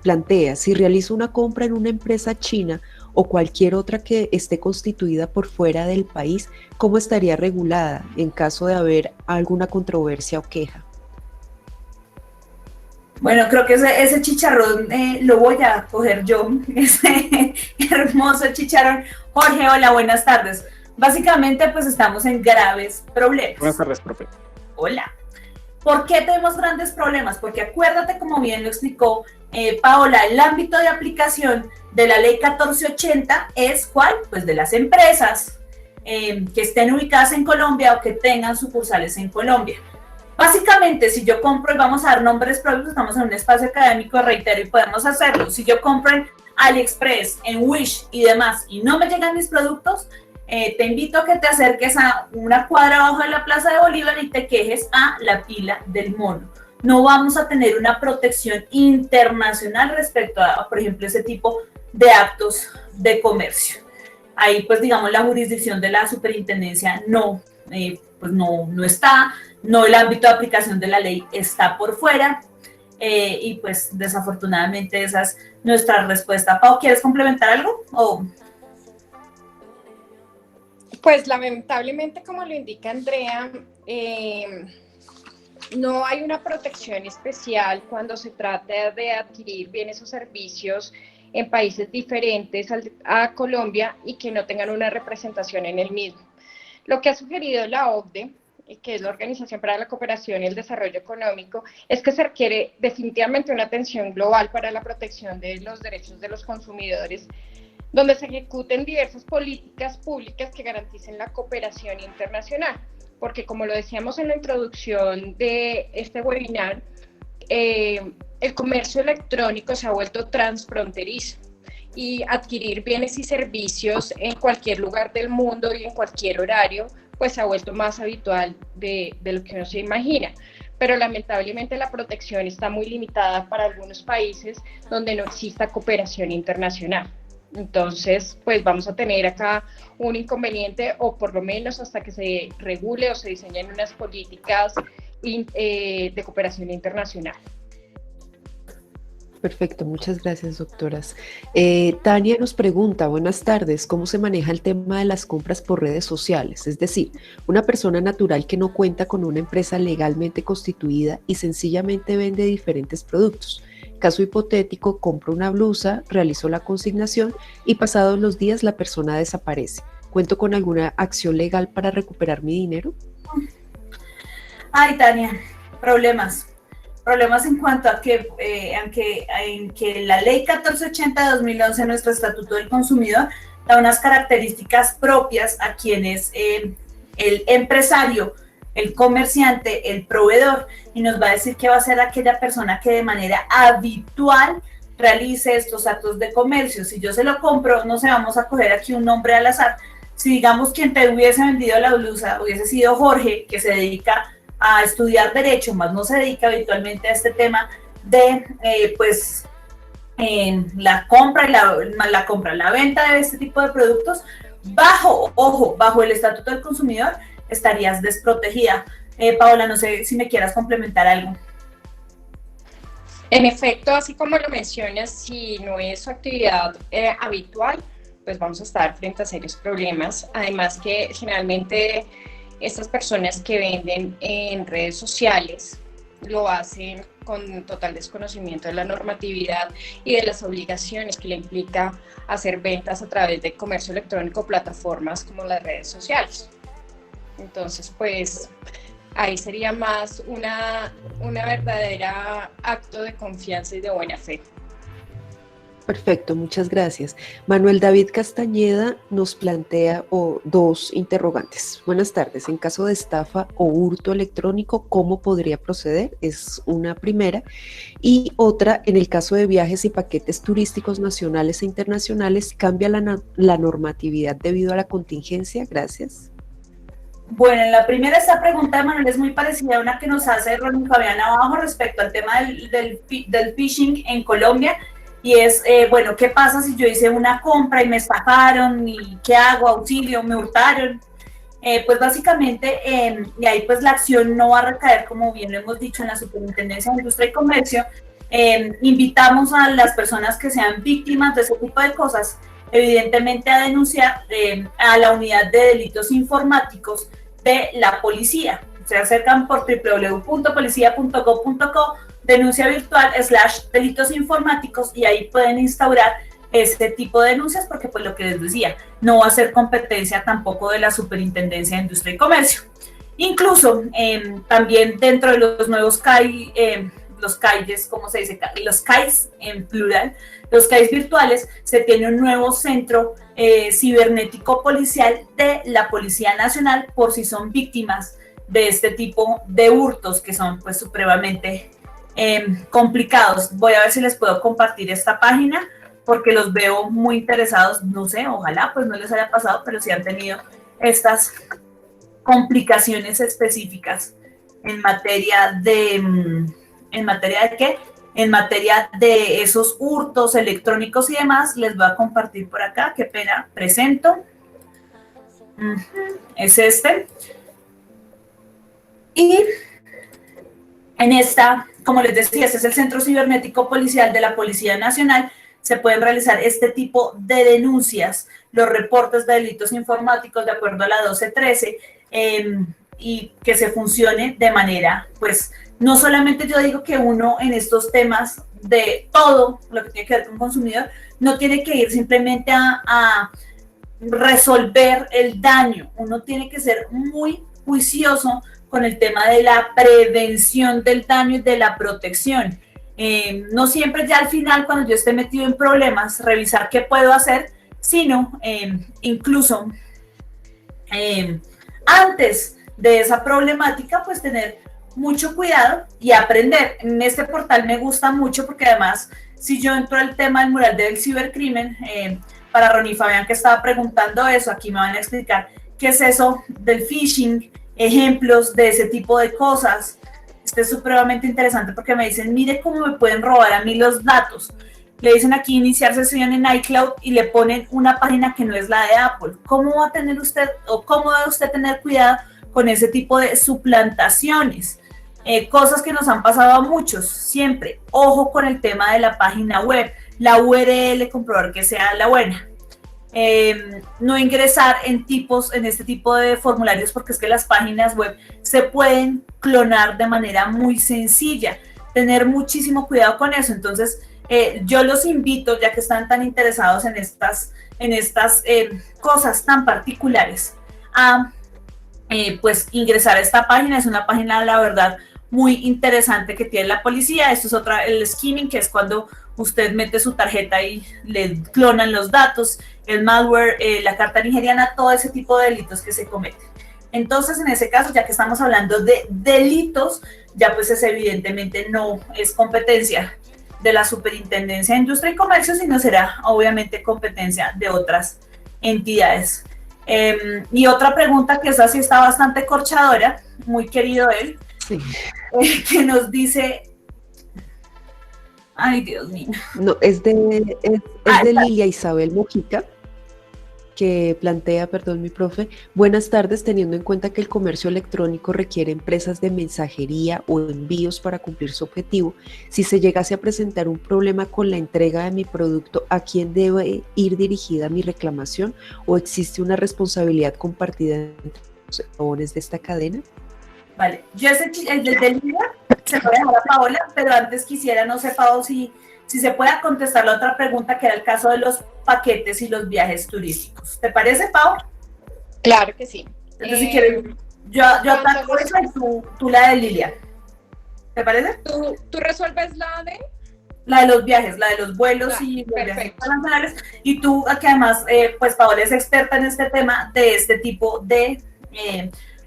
plantea, si realizo una compra en una empresa china o cualquier otra que esté constituida por fuera del país, ¿cómo estaría regulada en caso de haber alguna controversia o queja? Bueno, creo que ese chicharrón lo voy a coger yo, ese hermoso chicharrón. Jorge, hola, buenas tardes. Básicamente, pues estamos en graves problemas. Buenas tardes, profe. Hola. ¿Por qué tenemos grandes problemas? Porque acuérdate, como bien lo explicó Paola, el ámbito de aplicación de la ley 1480 es ¿cuál? Pues de las empresas que estén ubicadas en Colombia o que tengan sucursales en Colombia. Básicamente, si yo compro, y vamos a dar nombres propios, estamos en un espacio académico, reitero, y podemos hacerlo. Si yo compro en AliExpress, en Wish y demás, y no me llegan mis productos, te invito a que te acerques a una cuadra abajo de la Plaza de Bolívar y te quejes a la pila del mono. No vamos a tener una protección internacional respecto a, por ejemplo, ese tipo de actos de comercio. Ahí, pues, digamos, la jurisdicción de la superintendencia pues no está, no el ámbito de aplicación de la ley está por fuera, y pues, desafortunadamente, esa es nuestra respuesta. Pau, ¿quieres complementar algo? Pues lamentablemente, como lo indica Andrea, no hay una protección especial cuando se trata de adquirir bienes o servicios en países diferentes a Colombia y que no tengan una representación en el mismo. Lo que ha sugerido la OCDE que es la Organización para la Cooperación y el Desarrollo Económico, es que se requiere definitivamente una atención global para la protección de los derechos de los consumidores, donde se ejecuten diversas políticas públicas que garanticen la cooperación internacional, porque como lo decíamos en la introducción de este webinar, el comercio electrónico se ha vuelto transfronterizo y adquirir bienes y servicios en cualquier lugar del mundo y en cualquier horario, pues se ha vuelto más habitual de lo que uno se imagina. Pero lamentablemente la protección está muy limitada para algunos países donde no exista cooperación internacional. Entonces, pues vamos a tener acá un inconveniente, o por lo menos hasta que se regule o se diseñen unas políticas de cooperación internacional. Perfecto, muchas gracias, doctoras. Tania nos pregunta, buenas tardes, ¿cómo se maneja el tema de las compras por redes sociales? Es decir, una persona natural que no cuenta con una empresa legalmente constituida y sencillamente vende diferentes productos. Caso hipotético, compro una blusa, realizo la consignación y pasados los días la persona desaparece. ¿Cuento con alguna acción legal para recuperar mi dinero? Ay, Tania, problemas en cuanto a que, en que la ley 1480 de 2011, nuestro Estatuto del Consumidor, da unas características propias a quienes el empresario, el comerciante, el proveedor, y nos va a decir que va a ser aquella persona que de manera habitual realice estos actos de comercio. Si yo se lo compro, no sé, vamos a coger aquí un nombre al azar. Si digamos quien te hubiese vendido la blusa hubiese sido Jorge, que se dedica a estudiar derecho, más no se dedica habitualmente a este tema de la compra y la venta de este tipo de productos, bajo el Estatuto del Consumidor, estarías desprotegida. Paola, no sé si me quieras complementar algo. En efecto, así como lo mencionas, si no es su actividad habitual, pues vamos a estar frente a serios problemas. Además que generalmente estas personas que venden en redes sociales lo hacen con total desconocimiento de la normatividad y de las obligaciones que le implica hacer ventas a través de comercio electrónico, plataformas como las redes sociales. Entonces, pues ahí sería más una verdadera acto de confianza y de buena fe. Perfecto, muchas gracias. Manuel David Castañeda nos plantea dos interrogantes. Buenas tardes, en caso de estafa o hurto electrónico, ¿cómo podría proceder? Es una primera. Y otra, en el caso de viajes y paquetes turísticos nacionales e internacionales, ¿cambia la normatividad debido a la contingencia? Gracias. Bueno, en la primera, esta pregunta de Manuel es muy parecida a una que nos hace Ronnie Fabián abajo respecto al tema del phishing en Colombia. Y es, bueno, ¿qué pasa si yo hice una compra y me estafaron? ¿Y qué hago? Auxilio, me hurtaron. Pues básicamente, y ahí pues la acción no va a recaer, como bien lo hemos dicho, en la Superintendencia de Industria y Comercio. Invitamos a las personas que sean víctimas de ese tipo de cosas, evidentemente a denunciar a la unidad de delitos informáticos de la policía. Se acercan por www.policia.gov.co, denuncia virtual /delitos informáticos, y ahí pueden instaurar este tipo de denuncias, porque pues lo que les decía, no va a ser competencia tampoco de la Superintendencia de Industria y Comercio. Incluso también dentro de los nuevos CAI, los CAIs, ¿cómo se dice? Los CAIs en plural, los CAIs virtuales, se tiene un nuevo centro cibernético policial de la Policía Nacional por si son víctimas de este tipo de hurtos que son pues supremamente complicados. Voy a ver si les puedo compartir esta página porque los veo muy interesados, no sé, ojalá pues no les haya pasado, pero sí han tenido estas complicaciones específicas en materia de ¿qué? En materia de esos hurtos electrónicos y demás. Les voy a compartir por acá, qué pena, presento. Es este. Y en esta, como les decía, este es el Centro Cibernético Policial de la Policía Nacional. Se pueden realizar este tipo de denuncias, los reportes de delitos informáticos de acuerdo a la 1213, y que se funcione de manera, pues, no solamente yo digo que uno en estos temas de todo lo que tiene que ver con consumidor, no tiene que ir simplemente a resolver el daño, uno tiene que ser muy juicioso con el tema de la prevención del daño y de la protección. No siempre ya al final, cuando yo esté metido en problemas, revisar qué puedo hacer, sino incluso antes de esa problemática, pues tener mucho cuidado y aprender. En este portal me gusta mucho porque además, si yo entro al tema del mural del cibercrimen, para Ronnie Fabián que estaba preguntando eso, aquí me van a explicar qué es eso del phishing, ejemplos de ese tipo de cosas. Este es supremamente interesante porque me dicen, mire cómo me pueden robar a mí los datos. Le dicen aquí iniciar sesión en iCloud y le ponen una página que no es la de Apple. ¿Cómo va a tener usted o cómo debe usted tener cuidado con ese tipo de suplantaciones? Cosas que nos han pasado a muchos, siempre. Ojo con el tema de la página web, la URL, comprobar que sea la buena. No ingresar en este tipo de formularios porque es que las páginas web se pueden clonar de manera muy sencilla. Tener muchísimo cuidado con eso. Entonces, yo los invito, ya que están tan interesados en estas cosas tan particulares, a pues ingresar a esta página. Es una página, la verdad, muy interesante que tiene la policía. Esto es el skimming, que es cuando usted mete su tarjeta y le clonan los datos, el malware, la carta nigeriana, todo ese tipo de delitos que se cometen. Entonces, en ese caso, ya que estamos hablando de delitos, ya pues es evidentemente no es competencia de la Superintendencia de Industria y Comercio, sino será obviamente competencia de otras entidades. Y otra pregunta que esa sí está bastante corchadora, muy querido él, sí. Que nos dice, ay Dios mío. No, es de Lilia Isabel Mojica, que plantea, perdón mi profe, buenas tardes, teniendo en cuenta que el comercio electrónico requiere empresas de mensajería o envíos para cumplir su objetivo, si se llegase a presentar un problema con la entrega de mi producto, ¿a quién debe ir dirigida mi reclamación o existe una responsabilidad compartida entre los eslabones de esta cadena? Vale, yo el de Lilia se lo voy a dejar a Paola, pero antes quisiera, no sé, Paola, si se pueda contestar la otra pregunta, que era el caso de los paquetes y los viajes turísticos. ¿Te parece, Pau? Claro que sí. Entonces, si quieres, yo ataco esa y tú la de Lilia. ¿Te parece? ¿Tú resuelves la de? La de los viajes, la de los vuelos y los viajes internacionales. Y tú, que además, pues Paola es experta en este tema de este tipo de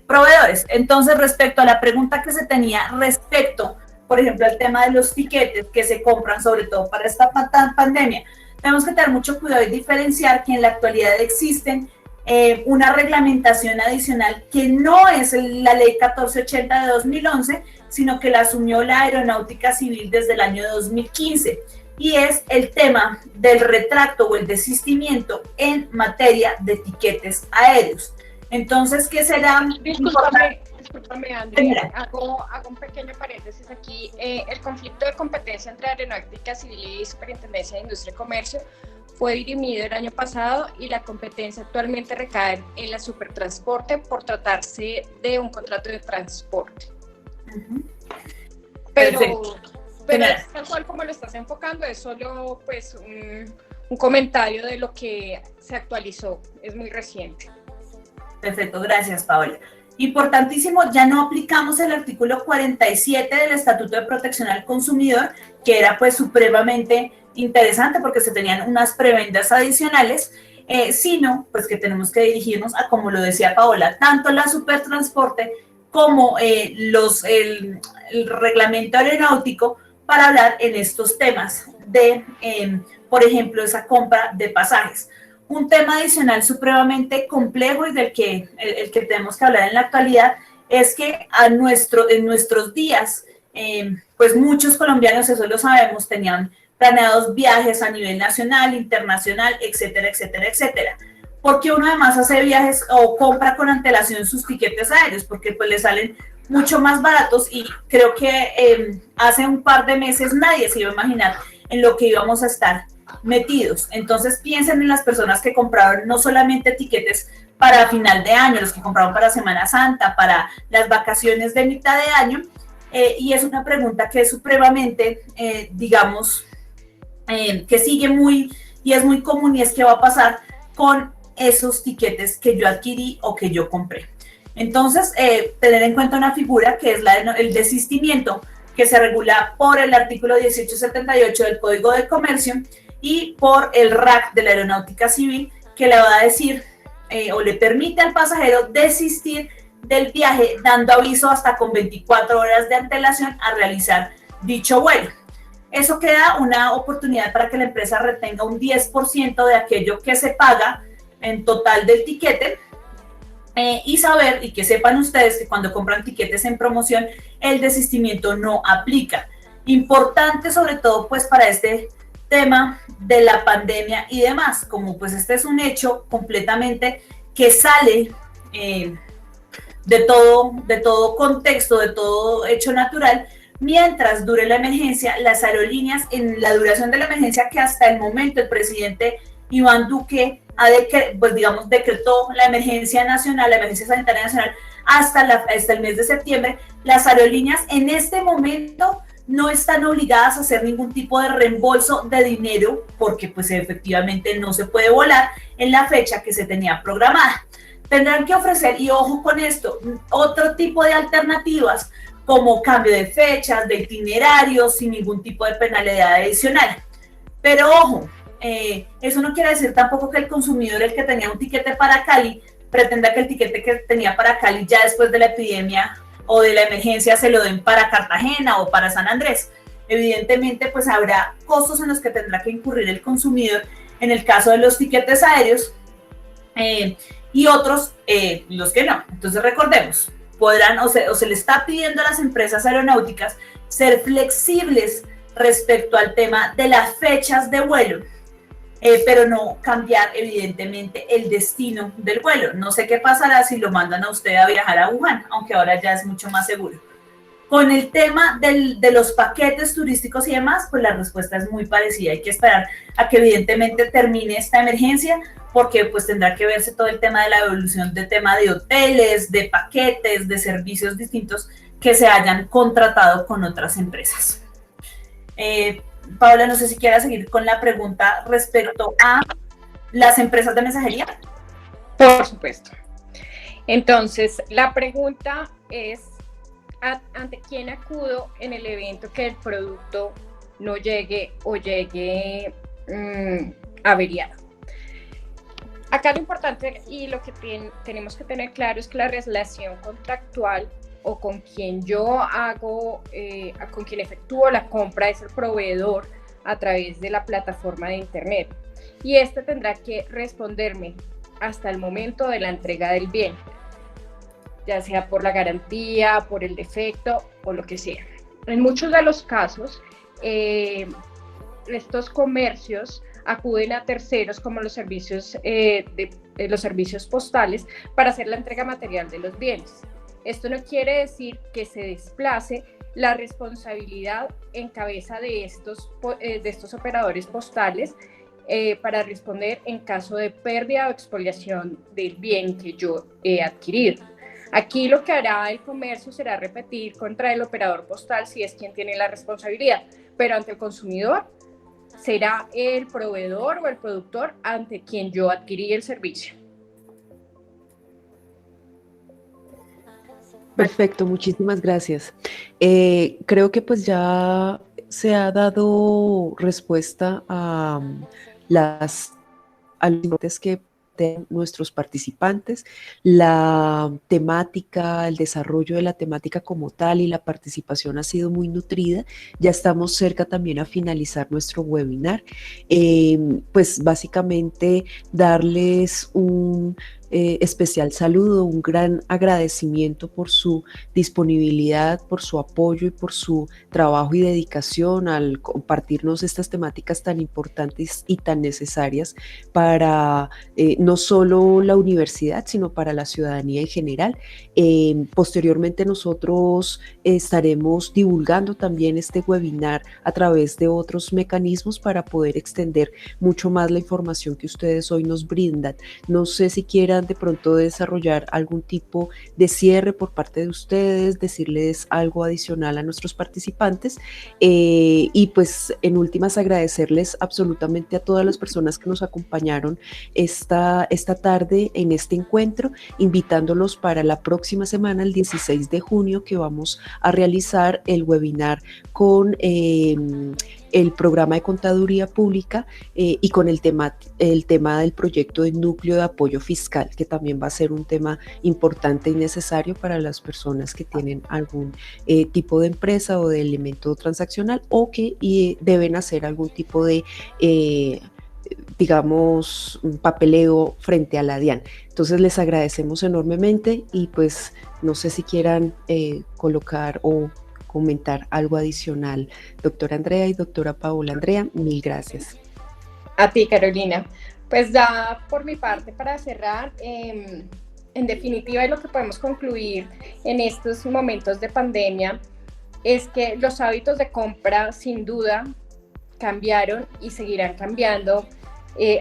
proveedores. Entonces, respecto a la pregunta que se tenía respecto, por ejemplo, al tema de los tiquetes que se compran, sobre todo para esta pandemia, tenemos que tener mucho cuidado y diferenciar que en la actualidad existen una reglamentación adicional que no es la ley 1480 de 2011, sino que la asumió la Aeronáutica Civil desde el año 2015, y es el tema del retracto o el desistimiento en materia de tiquetes aéreos. Entonces, ¿qué será? Discúlpame, Andrea, hago un pequeño paréntesis aquí. El conflicto de competencia entre Aeronáutica Civil y Superintendencia de Industria y Comercio fue dirimido el año pasado y la competencia actualmente recae en la Supertransporte por tratarse de un contrato de transporte. Pero es tal cual como lo estás enfocando, es solo pues un comentario de lo que se actualizó, es muy reciente. Perfecto, gracias, Paola. Importantísimo, ya no aplicamos el artículo 47 del Estatuto de Protección al Consumidor, que era pues supremamente interesante porque se tenían unas prebendas adicionales, sino pues que tenemos que dirigirnos a, como lo decía Paola, tanto la Supertransporte como el reglamento aeronáutico para hablar en estos temas de, por ejemplo, esa compra de pasajes. Un tema adicional supremamente complejo y del que el que tenemos que hablar en la actualidad es que en nuestros días, pues muchos colombianos, eso lo sabemos, tenían planeados viajes a nivel nacional, internacional, etcétera, etcétera, etcétera. Porque uno además hace viajes o compra con antelación sus tiquetes aéreos, porque pues le salen mucho más baratos, y creo que hace un par de meses nadie se iba a imaginar en lo que íbamos a estar metidos. Entonces piensen en las personas que compraron no solamente tiquetes para final de año, los que compraron para Semana Santa, para las vacaciones de mitad de año, y es una pregunta que es supremamente, digamos, que sigue y es muy común, y es qué va a pasar con esos tiquetes que yo adquirí o que yo compré. Entonces, tener en cuenta una figura que es el desistimiento, que se regula por el artículo 1878 del Código de Comercio y por el RAC de la Aeronáutica Civil, que le va a decir o le permite al pasajero desistir del viaje dando aviso hasta con 24 horas de antelación a realizar dicho vuelo. Eso queda una oportunidad para que la empresa retenga un 10% de aquello que se paga en total del tiquete, y saber y que sepan ustedes que cuando compran tiquetes en promoción el desistimiento no aplica. Importante sobre todo pues para este tema de la pandemia y demás, como pues este es un hecho completamente que sale de todo contexto, de todo hecho natural. Mientras dure la emergencia, las aerolíneas, en la duración de la emergencia que hasta el momento el presidente Iván Duque decretó la emergencia nacional, la emergencia sanitaria nacional hasta el mes de septiembre, las aerolíneas en este momento no están obligadas a hacer ningún tipo de reembolso de dinero porque pues efectivamente no se puede volar en la fecha que se tenía programada. Tendrán que ofrecer, y ojo con esto, otro tipo de alternativas como cambio de fechas, de itinerarios, sin ningún tipo de penalidad adicional. Pero ojo, eso no quiere decir tampoco que el consumidor, el que tenía un tiquete para Cali, pretenda que el tiquete que tenía para Cali ya después de la epidemia o de la emergencia se lo den para Cartagena o para San Andrés. Evidentemente, pues habrá costos en los que tendrá que incurrir el consumidor en el caso de los tiquetes aéreos, y otros los que no. Entonces recordemos, podrán o se le está pidiendo a las empresas aeronáuticas ser flexibles respecto al tema de las fechas de vuelo, pero no cambiar evidentemente el destino del vuelo. No sé qué pasará si lo mandan a usted a viajar a Wuhan, aunque ahora ya es mucho más seguro. Con el tema de los paquetes turísticos y demás, pues la respuesta es muy parecida. Hay que esperar a que evidentemente termine esta emergencia, porque pues tendrá que verse todo el tema de la evolución del tema de hoteles, de paquetes, de servicios distintos que se hayan contratado con otras empresas. Paula, no sé si quieras seguir con la pregunta respecto a las empresas de mensajería. Por supuesto. Entonces, la pregunta es, ¿ante quién acudo en el evento que el producto no llegue o llegue averiado? Acá lo importante y lo que tenemos que tener claro es que la relación contractual o con quien yo con quien efectúo la compra es el proveedor a través de la plataforma de internet, y este tendrá que responderme hasta el momento de la entrega del bien, ya sea por la garantía, por el defecto o lo que sea. En muchos de los casos, estos comercios acuden a terceros como los servicios postales para hacer la entrega material de los bienes. Esto no quiere decir que se desplace la responsabilidad en cabeza de estos operadores postales para responder en caso de pérdida o expoliación del bien que yo he adquirido. Aquí lo que hará el comercio será repetir contra el operador postal si es quien tiene la responsabilidad, pero ante el consumidor será el proveedor o el productor ante quien yo adquirí el servicio. Perfecto, muchísimas gracias. Creo que pues ya se ha dado respuesta a los preguntas que de nuestros participantes, la temática, el desarrollo de la temática como tal y la participación ha sido muy nutrida. Ya estamos cerca también a finalizar nuestro webinar. Pues básicamente darles un especial saludo, un gran agradecimiento por su disponibilidad, por su apoyo y por su trabajo y dedicación al compartirnos estas temáticas tan importantes y tan necesarias para no solo la universidad, sino para la ciudadanía en general. Posteriormente nosotros estaremos divulgando también este webinar a través de otros mecanismos para poder extender mucho más la información que ustedes hoy nos brindan. No sé si quieran quieran de pronto desarrollar algún tipo de cierre por parte de ustedes, decirles algo adicional a nuestros participantes, y pues en últimas agradecerles absolutamente a todas las personas que nos acompañaron esta tarde en este encuentro, invitándolos para la próxima semana, el 16 de junio, que vamos a realizar el webinar con el programa de contaduría pública y con el tema del proyecto de núcleo de apoyo fiscal, que también va a ser un tema importante y necesario para las personas que tienen algún tipo de empresa o de elemento transaccional o que deben hacer algún tipo de digamos, un papeleo frente a la DIAN. Entonces les agradecemos enormemente y pues no sé si quieran colocar o comentar algo adicional. Doctora Andrea y doctora Paola. Andrea, mil gracias. A ti, Carolina. Pues ya por mi parte, para cerrar, en definitiva, lo que podemos concluir en estos momentos de pandemia es que los hábitos de compra sin duda cambiaron y seguirán cambiando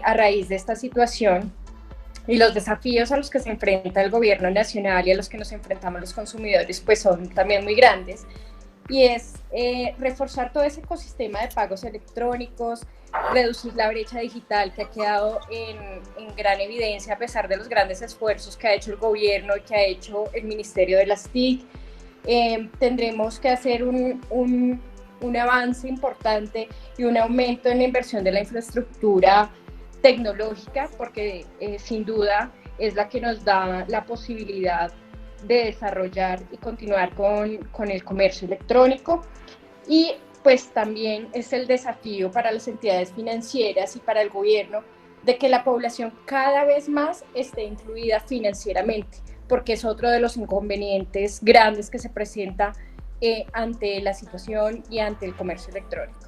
a raíz de esta situación, y los desafíos a los que se enfrenta el gobierno nacional y a los que nos enfrentamos los consumidores pues son también muy grandes, y es reforzar todo ese ecosistema de pagos electrónicos, reducir la brecha digital que ha quedado en gran evidencia a pesar de los grandes esfuerzos que ha hecho el gobierno y que ha hecho el Ministerio de las TIC. Tendremos que hacer un avance importante y un aumento en la inversión de la infraestructura tecnológica, porque sin duda es la que nos da la posibilidad de desarrollar y continuar con el comercio electrónico. Y pues también es el desafío para las entidades financieras y para el gobierno de que la población cada vez más esté incluida financieramente, porque es otro de los inconvenientes grandes que se presenta ante la situación y ante el comercio electrónico.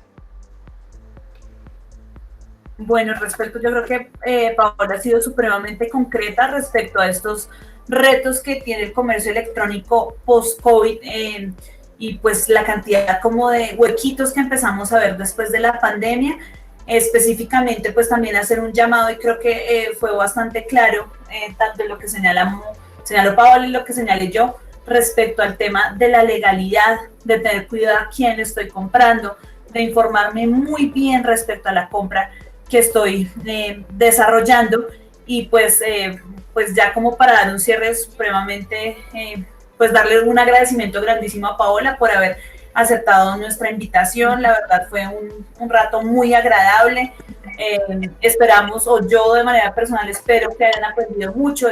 Bueno, yo creo que Paola ha sido supremamente concreta respecto a estos retos que tiene el comercio electrónico post-COVID y pues la cantidad como de huequitos que empezamos a ver después de la pandemia. Específicamente pues también hacer un llamado, y creo que fue bastante claro, tanto en lo que señaló Paola y lo que señalé yo, respecto al tema de la legalidad, de tener cuidado a quién estoy comprando, de informarme muy bien respecto a la compra que estoy desarrollando, y pues ya como para dar un cierre supremamente, pues darle un agradecimiento grandísimo a Paola por haber aceptado nuestra invitación. La verdad fue un rato muy agradable. Esperamos, o yo de manera personal espero que hayan aprendido mucho.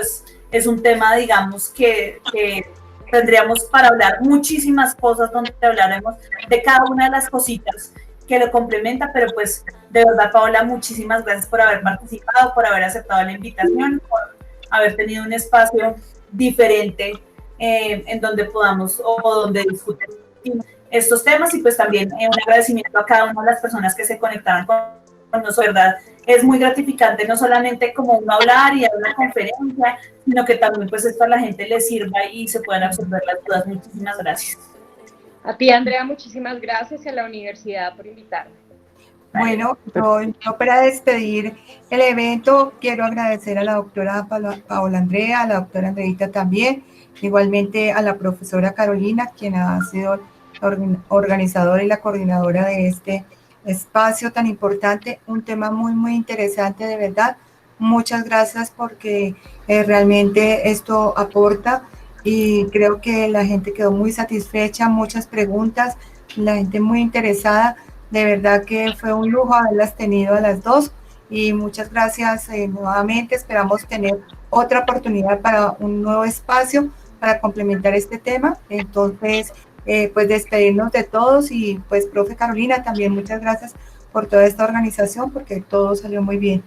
Es un tema, digamos, que tendríamos para hablar muchísimas cosas, donde hablaremos de cada una de las cositas que lo complementa, pero pues de verdad, Paola, muchísimas gracias por haber participado, por haber aceptado la invitación, por haber tenido un espacio diferente en donde podamos o donde discutir estos temas, y pues también un agradecimiento a cada una de las personas que se conectaron con nosotros. ¿Verdad? Es muy gratificante no solamente como uno hablar y dar una conferencia, sino que también pues esto a la gente le sirva y se puedan absorber las dudas. Muchísimas gracias. A ti, Andrea, muchísimas gracias, y a la universidad por invitarme. Bueno, yo para despedir el evento quiero agradecer a la doctora Paola Andrea, a la doctora Andreita también, igualmente a la profesora Carolina, quien ha sido la organizadora y la coordinadora de este espacio tan importante, un tema muy, muy interesante, de verdad. Muchas gracias, porque realmente esto aporta, y creo que la gente quedó muy satisfecha, muchas preguntas, la gente muy interesada. De verdad que fue un lujo haberlas tenido a las dos, y muchas gracias nuevamente. Esperamos tener otra oportunidad para un nuevo espacio para complementar este tema. Entonces, pues despedirnos de todos, y pues profe Carolina, también muchas gracias por toda esta organización, porque todo salió muy bien.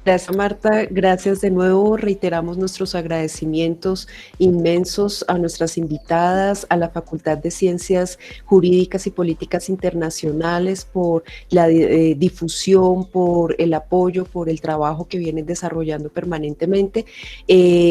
Gracias, Marta. Gracias de nuevo. Reiteramos nuestros agradecimientos inmensos a nuestras invitadas, a la Facultad de Ciencias Jurídicas y Políticas Internacionales por la difusión, por el apoyo, por el trabajo que vienen desarrollando permanentemente.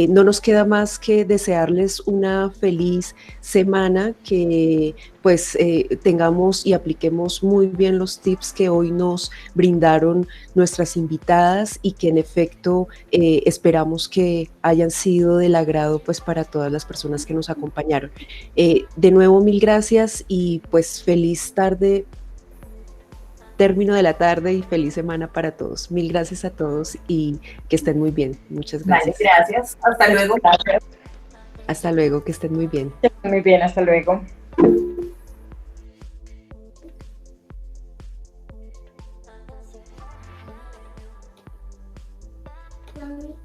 No nos queda más que desearles una feliz semana, que pues tengamos y apliquemos muy bien los tips que hoy nos brindaron nuestras invitadas y que en efecto esperamos que hayan sido del agrado pues para todas las personas que nos acompañaron. De nuevo, mil gracias y pues feliz tarde, término de la tarde y feliz semana para todos. Mil gracias a todos y que estén muy bien. Muchas gracias. Vale, gracias. Hasta luego. Gracias. Hasta luego, que estén muy bien. Muy bien, hasta luego. Mommy.